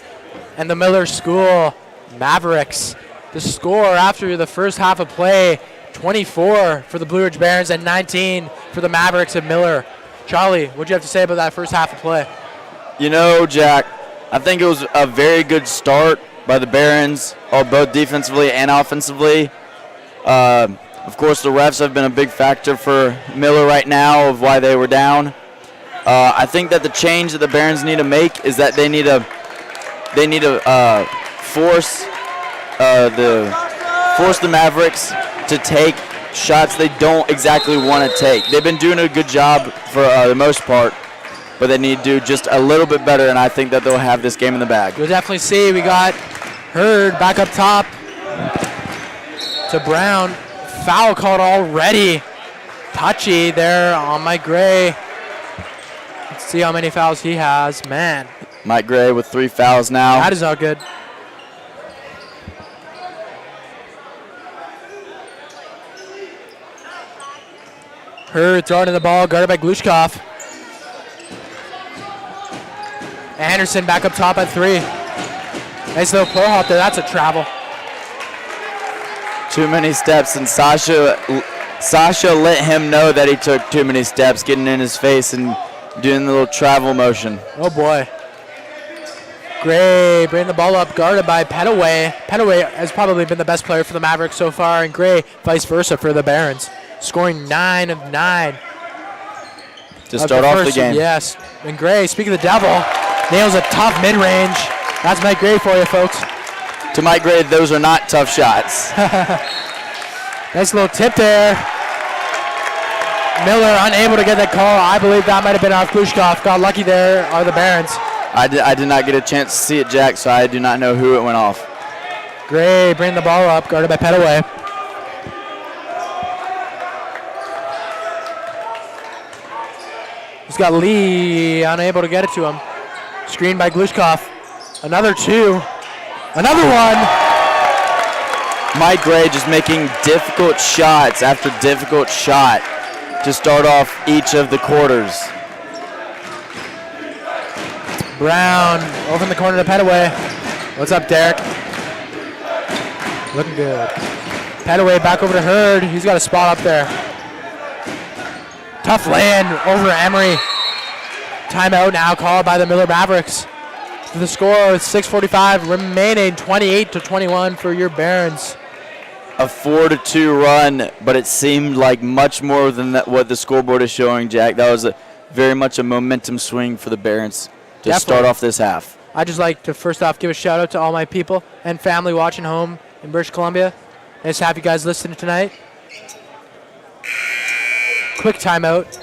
S1: and the Miller School Mavericks. The score after the first half of play, 24 for the Blue Ridge Barons and 19 for the Mavericks of Miller. Charlie, what do you have to say about that first half of play?
S2: You know, Jack, I think it was a very good start by the Barons, both defensively and offensively. Of course, the refs have been a big factor for Miller right now of why they were down. I think that the change that the Barons need to make is that they need to force the Mavericks to take shots they don't exactly want to take. They've been doing a good job for the most part, but they need to do just a little bit better, and I think that they'll have this game in the bag.
S1: You'll definitely see. We got Hurd back up top to Brown. Foul called already. Touchy there on Mike Gray. Let's see how many fouls he has. Man.
S2: Mike Gray with 3 fouls now.
S1: That is not good. Hurd throwing in the ball, guarded by Glushkov. Anderson back up top at 3. Nice little pull hop there. That's a travel.
S2: Too many steps, and Sasha let him know that he took too many steps, getting in his face and doing the little travel motion.
S1: Oh boy. Gray bringing the ball up, guarded by Petaway. Petaway has probably been the best player for the Mavericks so far, and Gray vice versa for the Barons, scoring 9 of 9.
S2: To start off the game.
S1: Yes, and Gray, speaking of the devil, nails a tough mid-range. That's Mike Gray for you, folks.
S2: To Mike Gray, those are not tough shots.
S1: Nice little tip there. Miller unable to get that call. I believe that might have been off Glushkov. Got lucky there are the Barons.
S2: I did not get a chance to see it, Jack, so I do not know who it went off.
S1: Gray bringing the ball up, guarded by Petaway. He's got Lee unable to get it to him. Screened by Glushkov. Another 2. Another one.
S2: Mike Gray just making difficult shots after difficult shot to start off each of the quarters.
S1: Brown over in the corner to Petaway. What's up, Derek? Looking good. Petaway back over to Hurd. He's got a spot up there. Tough land over Emery. Timeout now called by the Miller Mavericks. The score is 6:45 remaining, 28-21 for your Barons.
S2: A 4-2 run, but it seemed like much more than what the scoreboard is showing, Jack. That was very much a momentum swing for the Barons to start off this half.
S1: I'd just like to first off give a shout out to all my people and family watching home in British Columbia. Nice to have you guys listening tonight. Quick timeout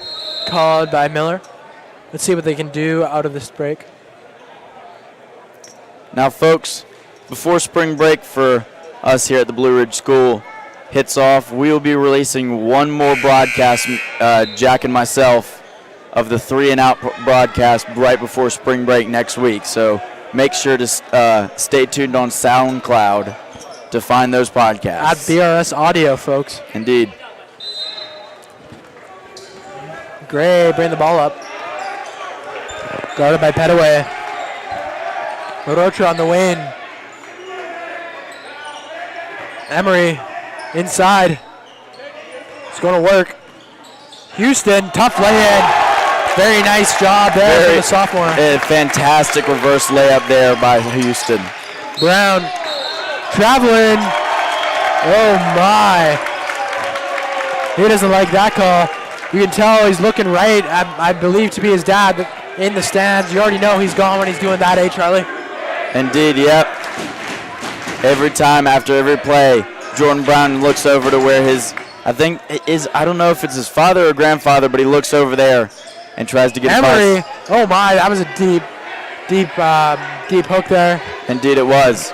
S1: called by Miller. Let's see what they can do out of this break.
S2: Now, folks, before spring break for us here at the Blue Ridge School hits off, we will be releasing one more broadcast, Jack and myself, of the 3 and Out broadcast right before spring break next week. So make sure to stay tuned on SoundCloud to find those podcasts.
S1: At BRS Audio, folks.
S2: Indeed.
S1: Gray bring the ball up. Guarded by Petaway. Morocha on the wing. Emery inside. It's going to work. Houston, tough lay-in. Very nice job there for the sophomore.
S2: A fantastic reverse layup there by Houston.
S1: Brown traveling. Oh my. He doesn't like that call. You can tell he's looking right, I believe to be his dad, in the stands. You already know he's gone when he's doing that, Charlie?
S2: Indeed, yep. Every time after every play, Jordan Brown looks over to where I don't know if it's his father or grandfather, but he looks over there and tries to get
S1: Emery. Oh my, that was a deep hook there.
S2: Indeed it was.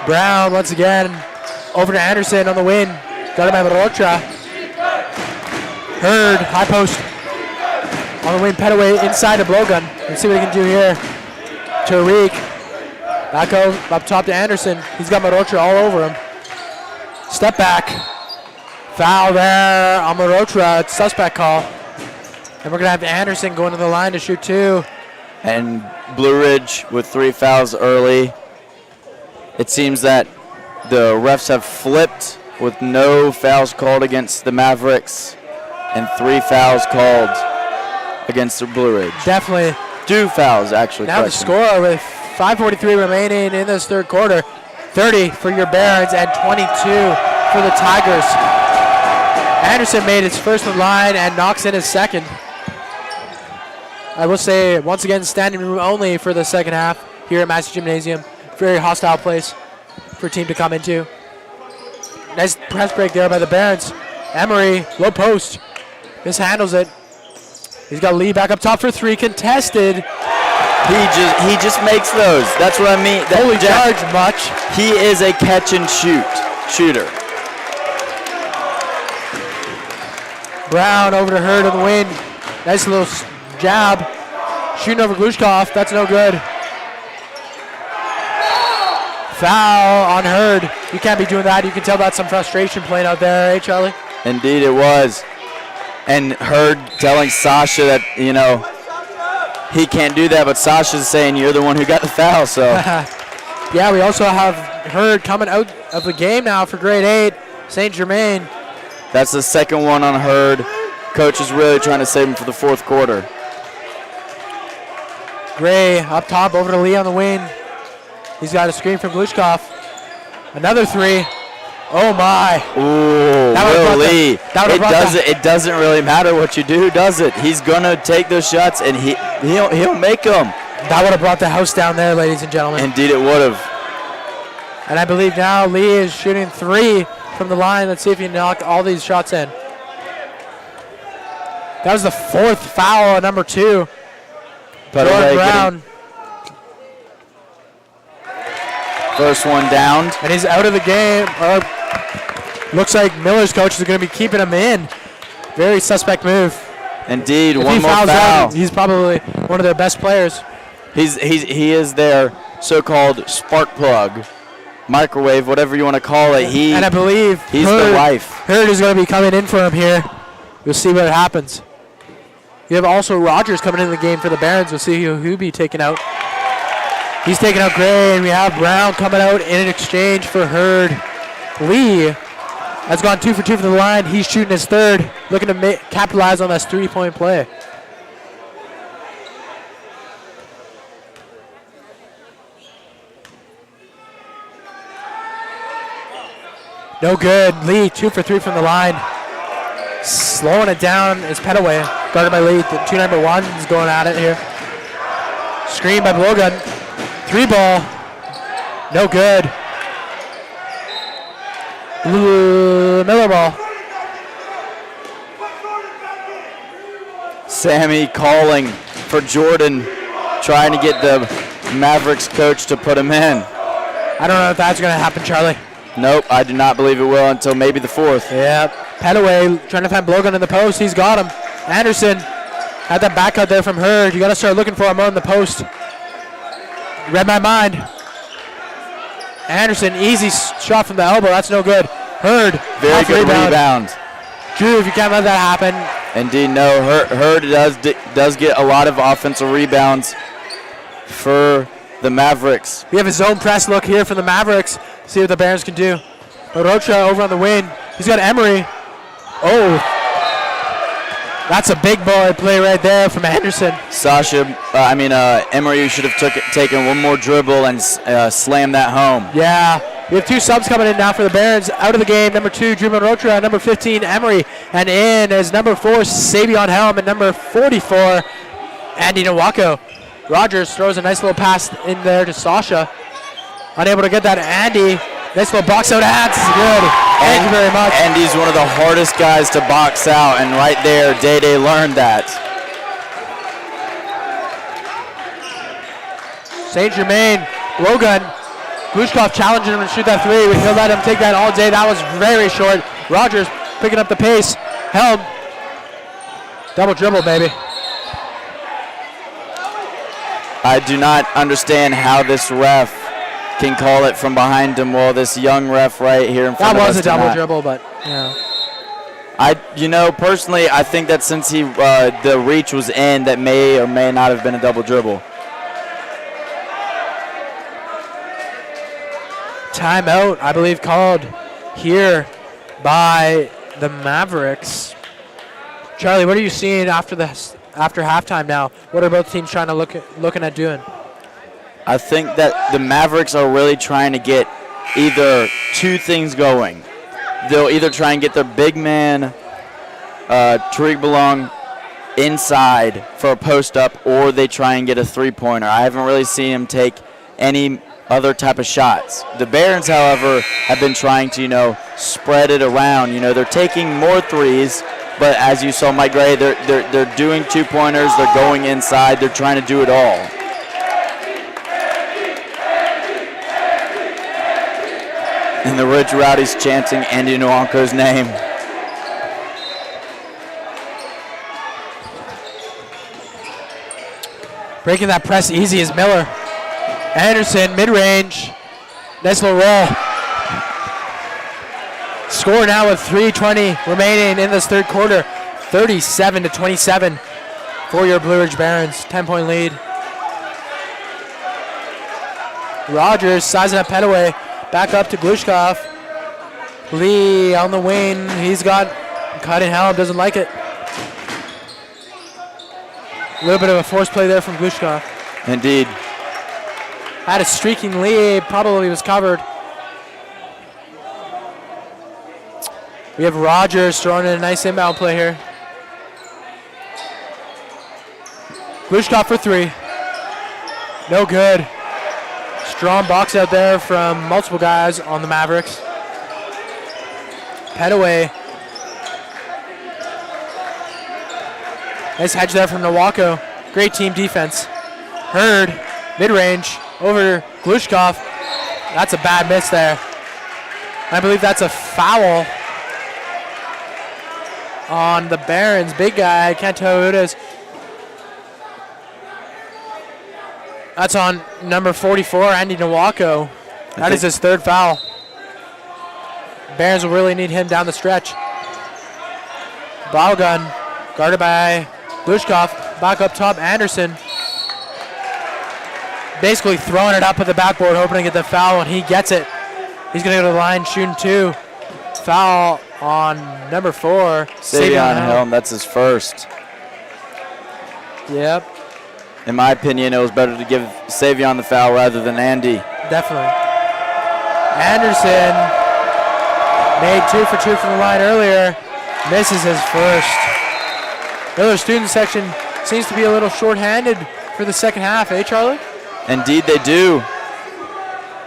S1: Brown once again over to Anderson on the wing. Got him by Rocha. Hurd, high post. On the wing, Petaway inside the blowgun. Let's see what he can do here. Tariq. Back up top to Anderson. He's got Marotra all over him. Step back. Foul there on Marotra. It's suspect call. And we're going to have Anderson going to the line to shoot 2.
S2: And Blue Ridge with 3 fouls early. It seems that the refs have flipped with no fouls called against the Mavericks and 3 fouls called against the Blue Ridge.
S1: Definitely.
S2: 2 fouls, actually.
S1: Now the score with 5:43 remaining in this third quarter. 30 for your Barons and 22 for the Tigers. Anderson made his first from the line and knocks in his second. I will say, once again, standing room only for the second half here at Massey Gymnasium. Very hostile place for a team to come into. Nice press break there by the Barons. Emery, low post, mishandles it. He's got Lee back up top for 3, contested.
S2: He just makes those. That's what I mean.
S1: Holy charge much.
S2: He is a catch and shooter.
S1: Brown over to Hurd on the wing. Nice little jab. Shooting over Glushkov. That's no good. Foul on Hurd. You can't be doing that. You can tell that's some frustration playing out there, eh, Charlie?
S2: Indeed it was. And Hurd telling Sasha that, he can't do that, but Sasha's saying you're the one who got the foul, so.
S1: Yeah, we also have Hurd coming out of the game now for grade 8, St. Germain.
S2: That's the second one on Hurd. Coach is really trying to save him for the fourth quarter.
S1: Gray up top over to Lee on the wing. He's got a screen from Glushkov. Another 3. Oh my.
S2: Ooh, Will Lee. It doesn't really matter what you do, does it? He's gonna take those shots and he'll make them.
S1: That would have brought the house down there, ladies and gentlemen.
S2: Indeed it would have.
S1: And I believe now Lee is shooting 3 from the line. Let's see if he can knock all these shots in. That was the 4th foul on number 2. Jordan Brown.
S2: First one down.
S1: And he's out of the game. Looks like Miller's coach is going to be keeping him in. Very suspect move.
S2: Indeed,
S1: if
S2: one more foul.
S1: Out, he's probably one of their best players.
S2: He is their so-called spark plug, microwave, whatever you want to call it.
S1: And I believe
S2: he's the life.
S1: Hurd is going to be coming in for him here. We'll see what happens. You have also Rogers coming in the game for the Barons. We'll see who he'll be taking out. He's taking out Gray, and we have Brown coming out in an exchange for Hurd. Lee has gone 2 for 2 from the line. He's shooting his 3rd, looking to capitalize on this 3-point play. No good. Lee 2 for 3 from the line. Slowing it down is Petaway, guarded by Lee. The 2 number 1s going at it here. Screen by Blowgun. 3 ball. No good. Miller ball.
S2: Sammy calling for Jordan, trying to get the Mavericks coach to put him in.
S1: I don't know if that's going to happen, Charlie.
S2: Nope, I do not believe it will until maybe the 4th.
S1: Yeah, Petaway trying to find Blowgun in the post. He's got him. Anderson had that back out there from Hurd. You got to start looking for him on the post. Read my mind. Anderson, easy shot from the elbow. That's no good. Hurd.
S2: Very good rebound.
S1: Drew, if you can't let that happen.
S2: Indeed, no. Hurd does get a lot of offensive rebounds for the Mavericks.
S1: We have a zone press look here for the Mavericks. See what the Barons can do. Orocha over on the wing. He's got Emery. Oh. That's a big boy play right there from Anderson.
S2: Emery should have taken one more dribble and slammed that home.
S1: Yeah. We have 2 subs coming in now for the Barons. Out of the game, number 2, Drew Monrotra, number 15, Emery. And in is number 4, Sabion Helm, and number 44, Andy Nawako. Rogers throws a nice little pass in there to Sasha. Unable to get that, Andy. Nice little box out. That's good. Thank you very much.
S2: Andy's one of the hardest guys to box out, and right there, Day learned that.
S1: St. Germain, Blowgun. Glushkov challenging him to shoot that 3. He'll let him take that all day. That was very short. Rogers picking up the pace. Helm. Double dribble, baby.
S2: I do not understand how this ref can call it from behind him while this young ref right here in front of us.
S1: That was a double dribble, but yeah.
S2: Personally, I think that since the reach was in, that may or may not have been a double dribble.
S1: Timeout, I believe, called here by the Mavericks. Charlie, what are you seeing after halftime now? What are both teams trying to looking at doing?
S2: I think that the Mavericks are really trying to get either two things going. They'll either try and get their big man, Tariq Belong, inside for a post-up, or they try and get a three-pointer. I haven't really seen him take any other type of shots. The Barons, however, have been trying to, spread it around. They're taking more threes, but as you saw, Mike Gray, they're doing two-pointers, they're going inside, they're trying to do it all. And the Ridge Rowdies chanting Andy Nwanko's name.
S1: Breaking that press easy is Miller. Anderson, mid-range. Nice little roll. Score now with 3:20 remaining in this third quarter. 37-27 for your Blue Ridge Barons. 10-point lead. Rogers sizing up Petaway. Back up to Glushkov. Lee on the wing. He's got cutting help. Doesn't like it. A little bit of a force play there from Glushkov.
S2: Indeed.
S1: Had a streaking Lee. Probably was covered. We have Rogers throwing in a nice inbound play here. Glushkov for three. No good. Strong box out there from multiple guys on the Mavericks. Petaway. Nice hedge there from Nowako. Great team defense. Hurd, mid-range, over Glushkov. That's a bad miss there. I believe that's a foul on the Barons. Big guy, I can't tell who it is. That's on number 44, Andy Nowako. That is his third foul. Barons will really need him down the stretch. Ball gun, guarded by Glushkov. Back up top, Anderson. Basically throwing it up at the backboard, hoping to get the foul, and he gets it. He's going to go to the line, shooting two. Foul on number 4.
S2: Savion Helm, that's his first.
S1: Yep.
S2: In my opinion, it was better to give Savion the foul rather than Andy.
S1: Definitely. Anderson made 2 for 2 from the line earlier. Misses his first. Miller student section seems to be a little short-handed for the second half, eh, Charlie?
S2: Indeed, they do.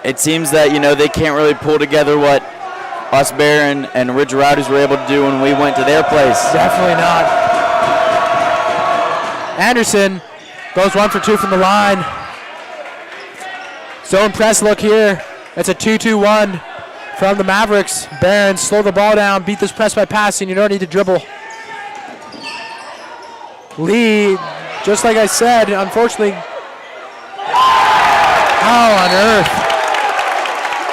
S2: It seems that, they can't really pull together what us Baron and Ridge Rowdies were able to do when we went to their place.
S1: Definitely not. Anderson goes 1 for 2 from the line. Zone press look here. It's a 2-2-1 from the Mavericks. Barons slow the ball down, beat this press by passing. You don't need to dribble. Lee, just like I said, unfortunately. How on earth?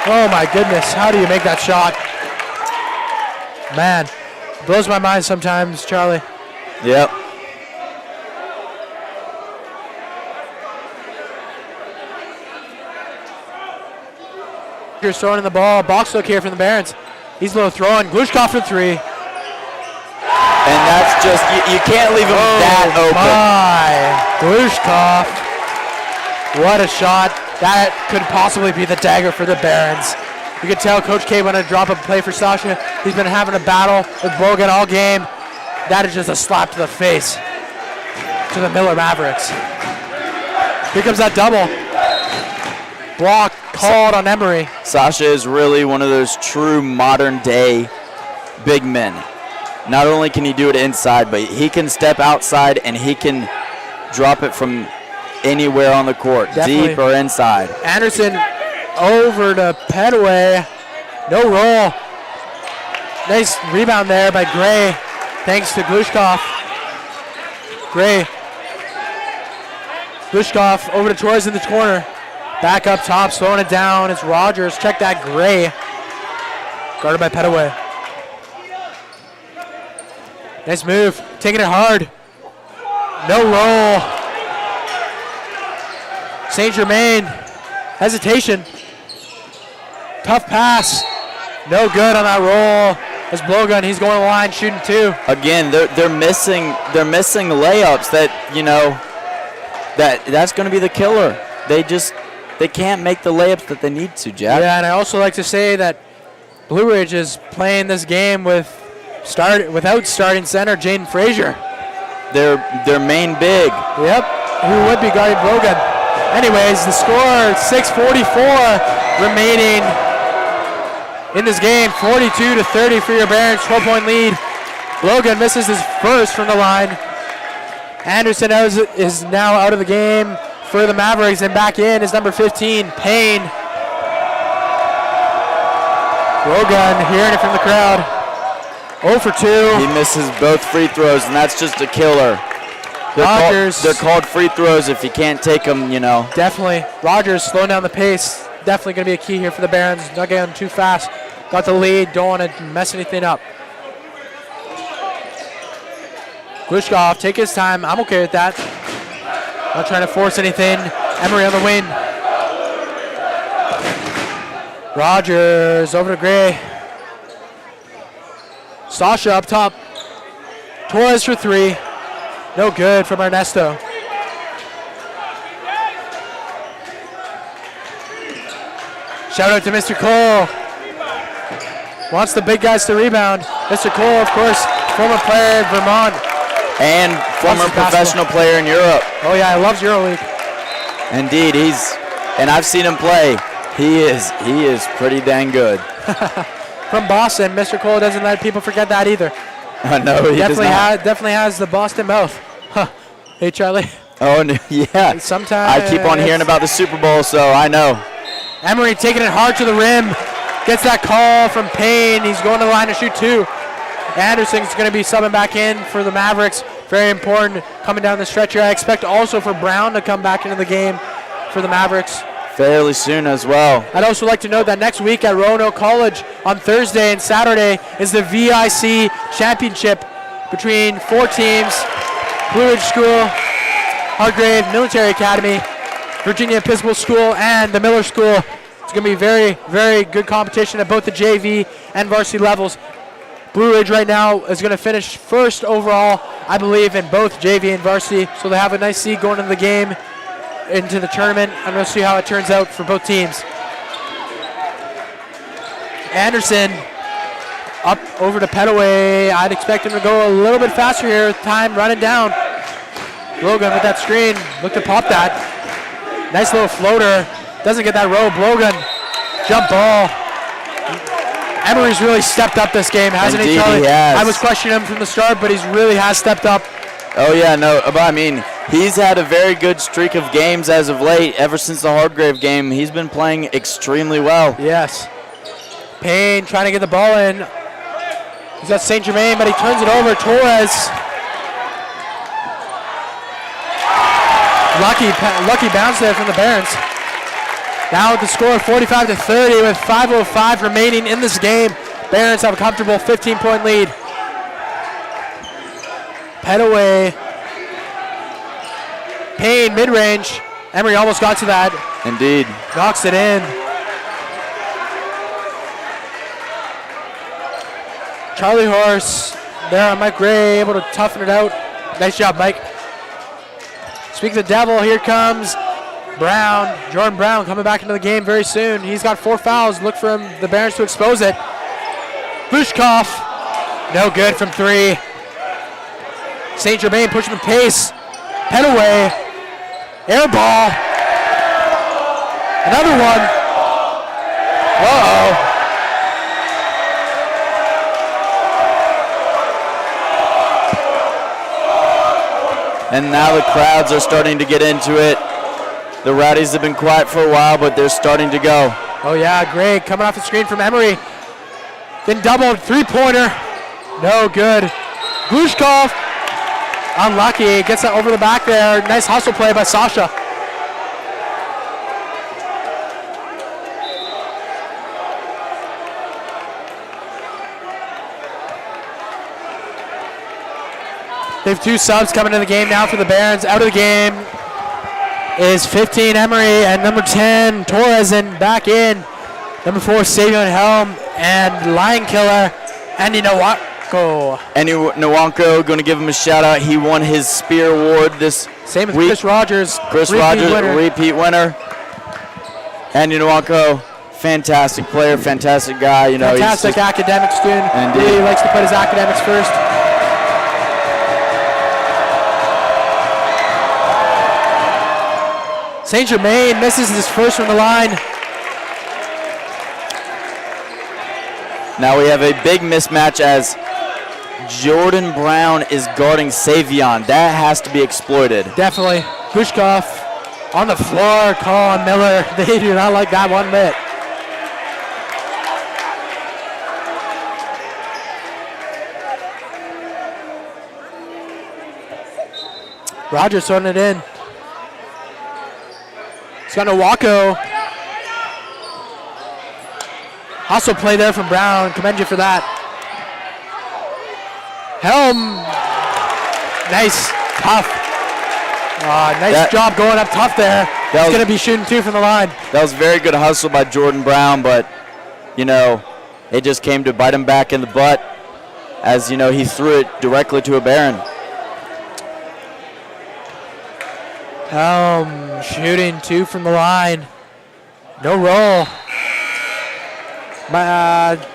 S1: Oh my goodness, how do you make that shot? Man, blows my mind sometimes, Charlie.
S2: Yep.
S1: Here's throwing in the ball. Box look here from the Barons. He's low throwing. Glushkov for 3.
S2: And that's just, you can't leave him that open.
S1: My, Glushkov. What a shot. That could possibly be the dagger for the Barons. You can tell Coach K wanted to drop a play for Sasha. He's been having a battle with Bogan all game. That is just a slap to the face to the Miller Mavericks. Here comes that double. Block called on Emery.
S2: Sasha is really one of those true modern-day big men. Not only can he do it inside, but he can step outside and he can drop it from anywhere on the court,
S1: Definitely.
S2: Deep or inside.
S1: Anderson over to Petaway. No roll. Nice rebound there by Gray, thanks to Glushkov. Gray Glushkov over to Torres in the corner. Back up top, slowing it down. It's Rogers. Check that, Gray. Guarded by Petaway. Nice move. Taking it hard. No roll. St. Germain. Hesitation. Tough pass. No good on that roll. As Blowgun, he's going to the line, shooting 2.
S2: Again, they're missing layups that, you know, that's going to be the killer. They can't make the layups that they need to, Jack.
S1: Yeah, and I also like to say that Blue Ridge is playing this game without starting center Jaden Frazier.
S2: Their main big.
S1: Yep, who would be guarding Blowgun. Anyways, the score, 6:44 remaining in this game, 42-30 for your Barons, 12-point lead. Logan misses his first from the line. Anderson is now out of the game for the Mavericks, and back in is number 15, Payne. Logan hearing it from the crowd. 0 for 2.
S2: He misses both free throws, and that's just a killer. They're called free throws if you can't take them, you know.
S1: Definitely. Rogers slowing down the pace. Definitely going to be a key here for the Barons. Not getting too fast. Got the lead. Don't want to mess anything up. Glushkov, take his time. I'm okay with that. Not trying to force anything. Emery on the wing. Rogers over to Gray. Sasha up top. Torres for 3. No good from Ernesto. Shout out to Mr. Cole. Wants the big guys to rebound. Mr. Cole, of course, former player in Vermont.
S2: And former professional player in Europe.
S1: Oh yeah, he loves EuroLeague.
S2: Indeed, and I've seen him play. He is pretty dang good.
S1: From Boston, Mr. Cole doesn't let people forget that either.
S2: No, he
S1: definitely has the Boston mouth. Huh. Hey, Charlie.
S2: Oh, no, yeah.
S1: Sometimes
S2: I keep on hearing about the Super Bowl, so I know.
S1: Emery taking it hard to the rim. Gets that call from Payne. He's going to the line to shoot 2. Anderson's going to be subbing back in for the Mavericks. Very important coming down the stretch here. I expect also for Brown to come back into the game for the Mavericks.
S2: Fairly soon as well.
S1: I'd also like to note that next week at Roanoke College on Thursday and Saturday is the VIC Championship between 4 teams. Blue Ridge School, Hargrave Military Academy, Virginia Episcopal School, and the Miller School. It's going to be very, very good competition at both the JV and varsity levels. Blue Ridge right now is going to finish first overall, I believe, in both JV and varsity. So they have a nice seed going into the game, into the tournament. I'm going to see how it turns out for both teams. Anderson up over to Petaway. I'd expect him to go a little bit faster here with time running down. Logan with that screen. Look to pop that. Nice little floater. Doesn't get that roll. Logan, jump ball. Emery's really stepped up this game, hasn't he, Charlie?
S2: He has.
S1: I was questioning him from the start, but he really has stepped up.
S2: Oh, yeah, no, but I mean, he's had a very good streak of games as of late. Ever since the Hargrave game, he's been playing extremely well.
S1: Yes. Payne trying to get the ball in. He's got St. Germain, but he turns it over. Torres. Lucky bounce there from the Barons. Now with the score 45-30 with 5:05 remaining in this game. Barons have a comfortable 15-point lead. Petaway. Payne mid-range. Emery almost got to that.
S2: Indeed.
S1: Knocks it in. Charlie Horse there on Mike Gray, able to toughen it out. Nice job, Mike. Speak of the devil, here comes Brown. Jordan Brown coming back into the game very soon. He's got 4 fouls. Look for the Barons to expose it. Glushkov, no good from 3. St. Germain pushing the pace. Petaway, air ball. Another one. Uh-oh.
S2: And now the crowds are starting to get into it. The Rowdies have been quiet for a while, but they're starting to go.
S1: Oh yeah, Greg coming off the screen from Emery. Then doubled, 3-pointer. No good. Glushkov Unlucky. Gets that over the back there. Nice hustle play by Sasha. They have 2 subs coming to the game now for the Barons. Out of the game is 15 Emery and number 10 Torres, and back in number 4 Savion Helm and Lion Killer Andy Nowako.
S2: Andy Nowako, going to give him a shout out. He won his Spear Award this
S1: Same as
S2: week.
S1: Chris Rogers.
S2: Chris Rogers, repeat winner. Andy Nowako, fantastic player, fantastic guy. You know,
S1: fantastic academic student.
S2: Indeed.
S1: Really likes to put his academics first. Saint Germain misses his first from the line.
S2: Now we have a big mismatch as Jordan Brown is guarding Savion. That has to be exploited.
S1: Definitely. Pushkov on the floor, Colin Miller. They do not like that one bit. Rogers throwing it in. He's got Nowako. Hustle play there from Brown. Commend you for that. Helm. Nice. Tough. Nice job going up tough there. He's going to be shooting 2 from the line.
S2: That was very good hustle by Jordan Brown, but, you know, it just came to bite him back in the butt as, you know, he threw it directly to a Baron.
S1: Helm shooting 2 from the line. No roll.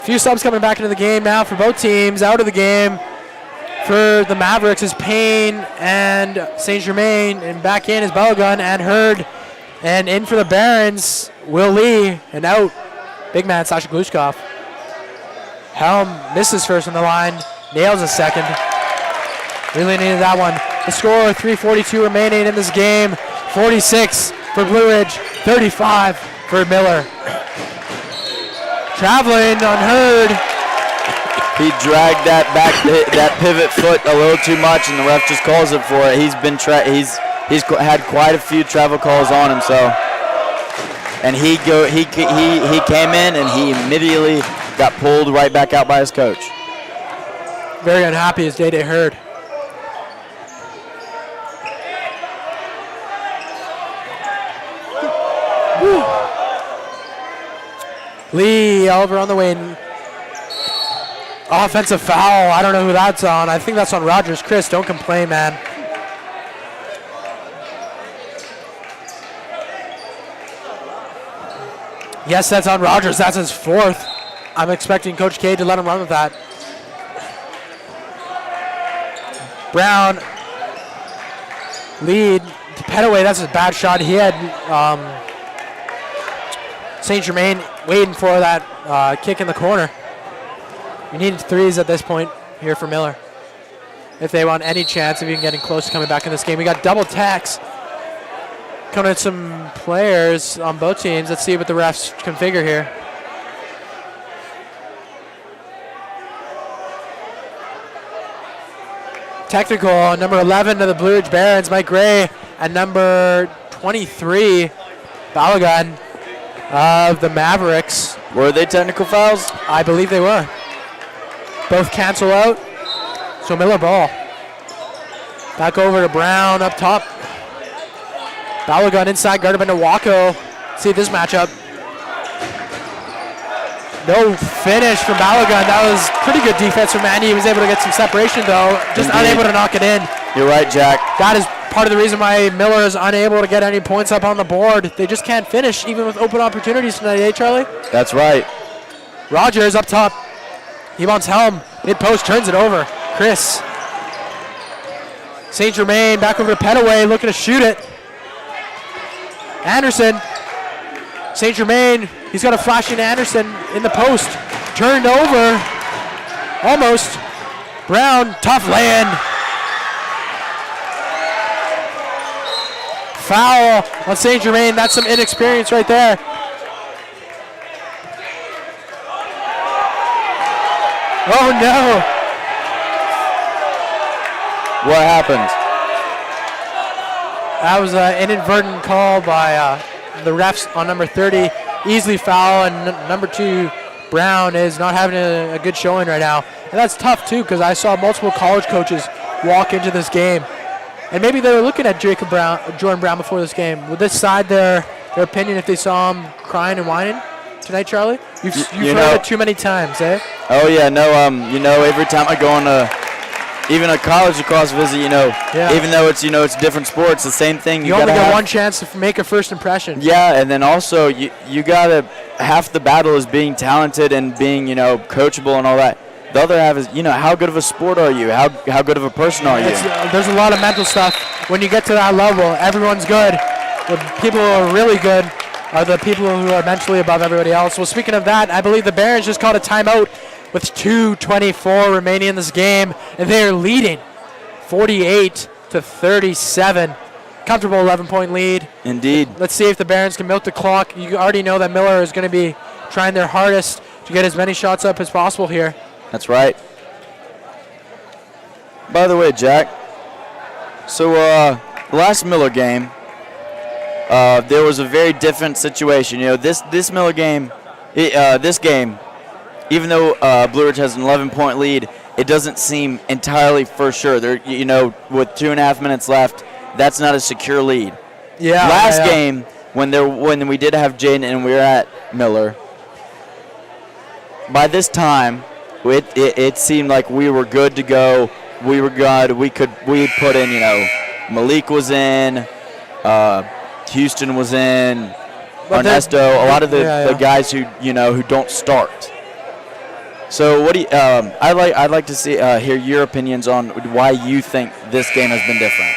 S1: Few subs coming back into the game now for both teams. Out of the game for the Mavericks is Payne and Saint Germain, and back in is Balogun and Hurd, and in for the Barons, Will Lee, and out, big man Sasha Glushkov. Helm misses first on the line, nails a second. Really needed that one. The score, 3:42 remaining in this game. 46 for Blue Ridge, 35 for Miller. Traveling on Hurd.
S2: He dragged that back, that pivot foot a little too much, and the ref just calls it for it. He's been he's had quite a few travel calls on him, so. And he came in and he immediately got pulled right back out by his coach.
S1: Very unhappy as Day Hurd. Lee Oliver on the wing. Offensive foul. I don't know who that's on. I think that's on Rogers. Chris, don't complain, man. Yes, that's on Rogers. That's his 4th. I'm expecting Coach K to let him run with that. Brown. Lead. To Petaway, that's a bad shot. He had Saint Germain waiting for that kick in the corner. We need 3s at this point here for Miller if they want any chance of even getting close to coming back in this game. We got double tax coming at some players on both teams. Let's see what the refs configure here. Technical, number 11 of the Blue Ridge Barons, Mike Gray, and number 23, Balogun of the Mavericks.
S2: Were they technical fouls?
S1: I believe they were. Both cancel out. So Miller ball. Back over to Brown up top. Balogun inside, guarded by Nowako. See this matchup. No finish from Balogun. That was pretty good defense from Andy. He was able to get some separation though. Just unable to knock it in.
S2: You're right, Jack.
S1: That is part of the reason why Miller is unable to get any points up on the board. They just can't finish even with open opportunities tonight, eh, Charlie?
S2: That's right.
S1: Rogers up top. He wants Helm. Mid-post, turns it over. Chris. St. Germain back over to Petaway, looking to shoot it. Anderson. St. Germain, he's got a flashing Anderson in the post. Turned over. Almost. Brown, tough land. Foul on St. Germain. That's some inexperience right there. Oh no.
S2: What happened?
S1: That was an inadvertent call by the refs on number 30. Easily foul, and number 2, Brown, is not having a good showing right now. And that's tough, too, because I saw multiple college coaches walk into this game. And maybe they were looking at Jordan Brown before this game. Would this side their opinion if they saw him crying and whining tonight, Charlie? You've heard it too many times, eh?
S2: Oh, yeah. No, every time I go on even a college lacrosse visit, even though it's different sports, the same thing.
S1: You only get one chance to make a first impression.
S2: Yeah, and then also you gotta, half the battle is being talented and being, coachable and all that. The other half is, how good of a sport are you? How good of a person are you?
S1: There's a lot of mental stuff. When you get to that level, everyone's good. The people who are really good are the people who are mentally above everybody else. Well, speaking of that, I believe the Barons just called a timeout with 2:24 remaining in this game, and they are leading 48-37. Comfortable 11-point lead.
S2: Indeed.
S1: Let's see if the Barons can milk the clock. You already know that Miller is going to be trying their hardest to get as many shots up as possible here.
S2: That's right. By the way, Jack, so the last Miller game, there was a very different situation. This Miller game, this game, even though Blue Ridge has an 11-point lead, it doesn't seem entirely for sure. With 2.5 minutes left, that's not a secure lead.
S1: Yeah.
S2: Last game, when we did have Jaden and we were at Miller, by this time, it seemed like we were good to go. We were good. We put in, Malik was in, Houston was in, Ernesto, a lot of the guys who don't start. So what do you? I'd like to hear your opinions on why you think this game has been different.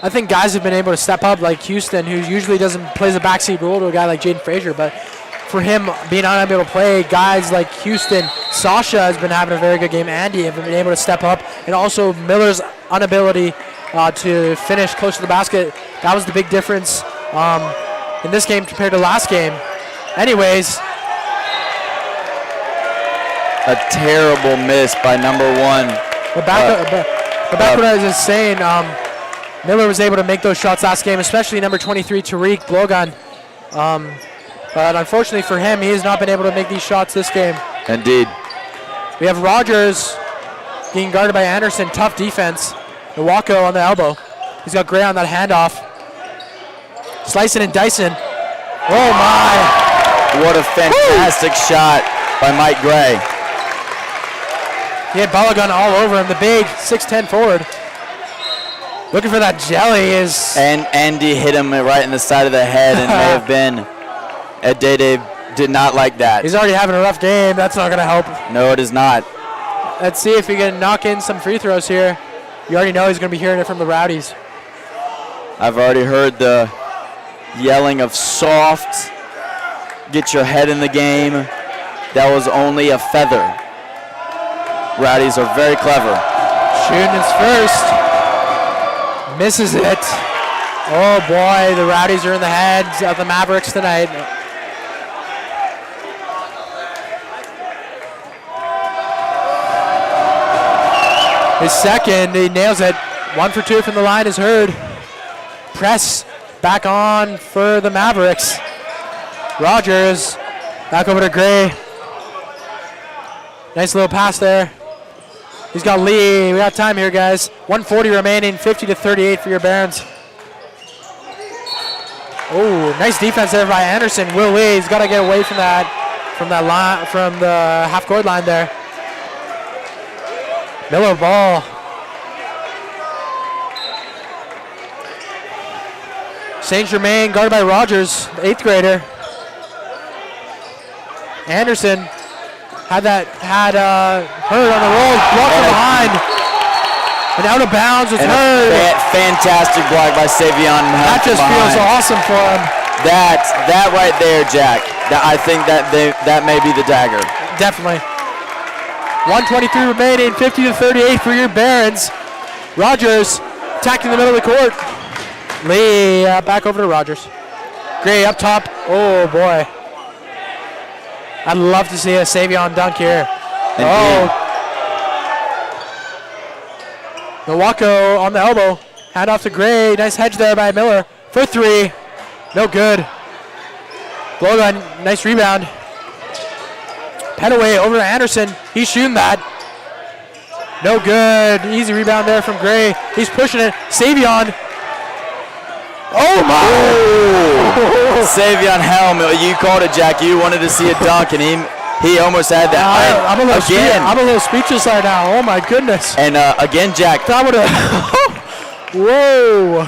S1: I think guys have been able to step up, like Houston, who usually plays a backseat role to a guy like Jaden Frazier, but for him being unable to play, guys like Houston, Sasha has been having a very good game. Andy have been able to step up, and also Miller's inability to finish close to the basket. That was the big difference in this game compared to last game. Anyways.
S2: A terrible miss by number 1.
S1: But back what I was just saying, Miller was able to make those shots last game, especially number 23, Tariq Blogan. But unfortunately for him, he has not been able to make these shots this game.
S2: Indeed.
S1: We have Rogers being guarded by Anderson. Tough defense. Iwako on the elbow. He's got Gray on that handoff. Slicing and dicing. Oh, my.
S2: What a fantastic shot by Mike Gray.
S1: He had Balagun all over him, the big 6'10 forward. Looking for that jelly is...
S2: And Andy hit him right in the side of the head, and may have been... Dede did not like that.
S1: He's already having a rough game. That's not going to help.
S2: No, it is not.
S1: Let's see if he can knock in some free throws here. You already know he's going to be hearing it from the Rowdies.
S2: I've already heard the yelling of soft, get your head in the game. That was only a feather. Rowdies are very clever.
S1: Shooting his first. Misses it. Oh boy, the Rowdies are in the heads of the Mavericks tonight. His second, he nails it. 1 for 2 from the line is heard. Press back on for the Mavericks. Rogers back over to Gray. Nice little pass there. He's got Lee. We got time here, guys. 1:40 remaining, 50-38 for your Barons. Oh, nice defense there by Anderson. Will Lee, he's got to get away from that line, from the half-court line there. Miller ball. St. Germain guarded by Rogers, the 8th grader. Anderson had Hurd on the roll, blocked from behind, and out of bounds with Hurd.
S2: Fantastic block by Savion.
S1: That just feels awesome for him.
S2: That right there, Jack. I think that may be the dagger.
S1: Definitely. 1:23 remaining, 50-38 for your Barons. Rogers attacking the middle of the court. Lee back over to Rogers. Gray up top. Oh boy. I'd love to see a Savion dunk here.
S2: Indeed.
S1: Oh. Milwaukee on the elbow. Hand off to Gray. Nice hedge there by Miller. For 3. No good. Blogun, nice rebound. Petaway over to Anderson. He's shooting that. No good. Easy rebound there from Gray. He's pushing it. Savion. Oh my!
S2: Savion Helm, you called it, Jack. You wanted to see a dunk, and he almost had that.
S1: I'm a little speechless right now. Oh my goodness!
S2: And again, Jack.
S1: That would have. Whoa!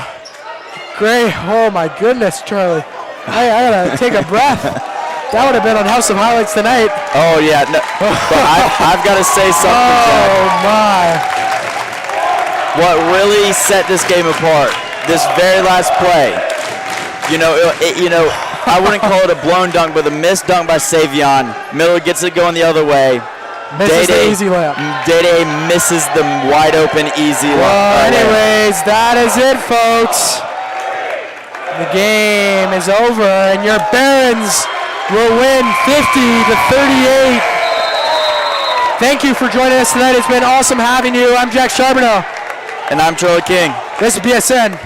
S1: Gray. Oh my goodness, Charlie. I gotta take a breath. That would have been on House of Highlights tonight.
S2: Oh yeah, no, but I've got to say something, Jack.
S1: Oh my!
S2: What really set this game apart? This very last play, I wouldn't call it a blown dunk, but a missed dunk by Savion. Miller gets it going the other way.
S1: Misses the easy layup.
S2: Dede misses the wide open easy layup.
S1: Well, anyways, that is it, folks. The game is over, and your Barons will win 50-38. Thank you for joining us tonight. It's been awesome having you. I'm Jack Charbonneau.
S2: And I'm Charlie King.
S1: This is BSN.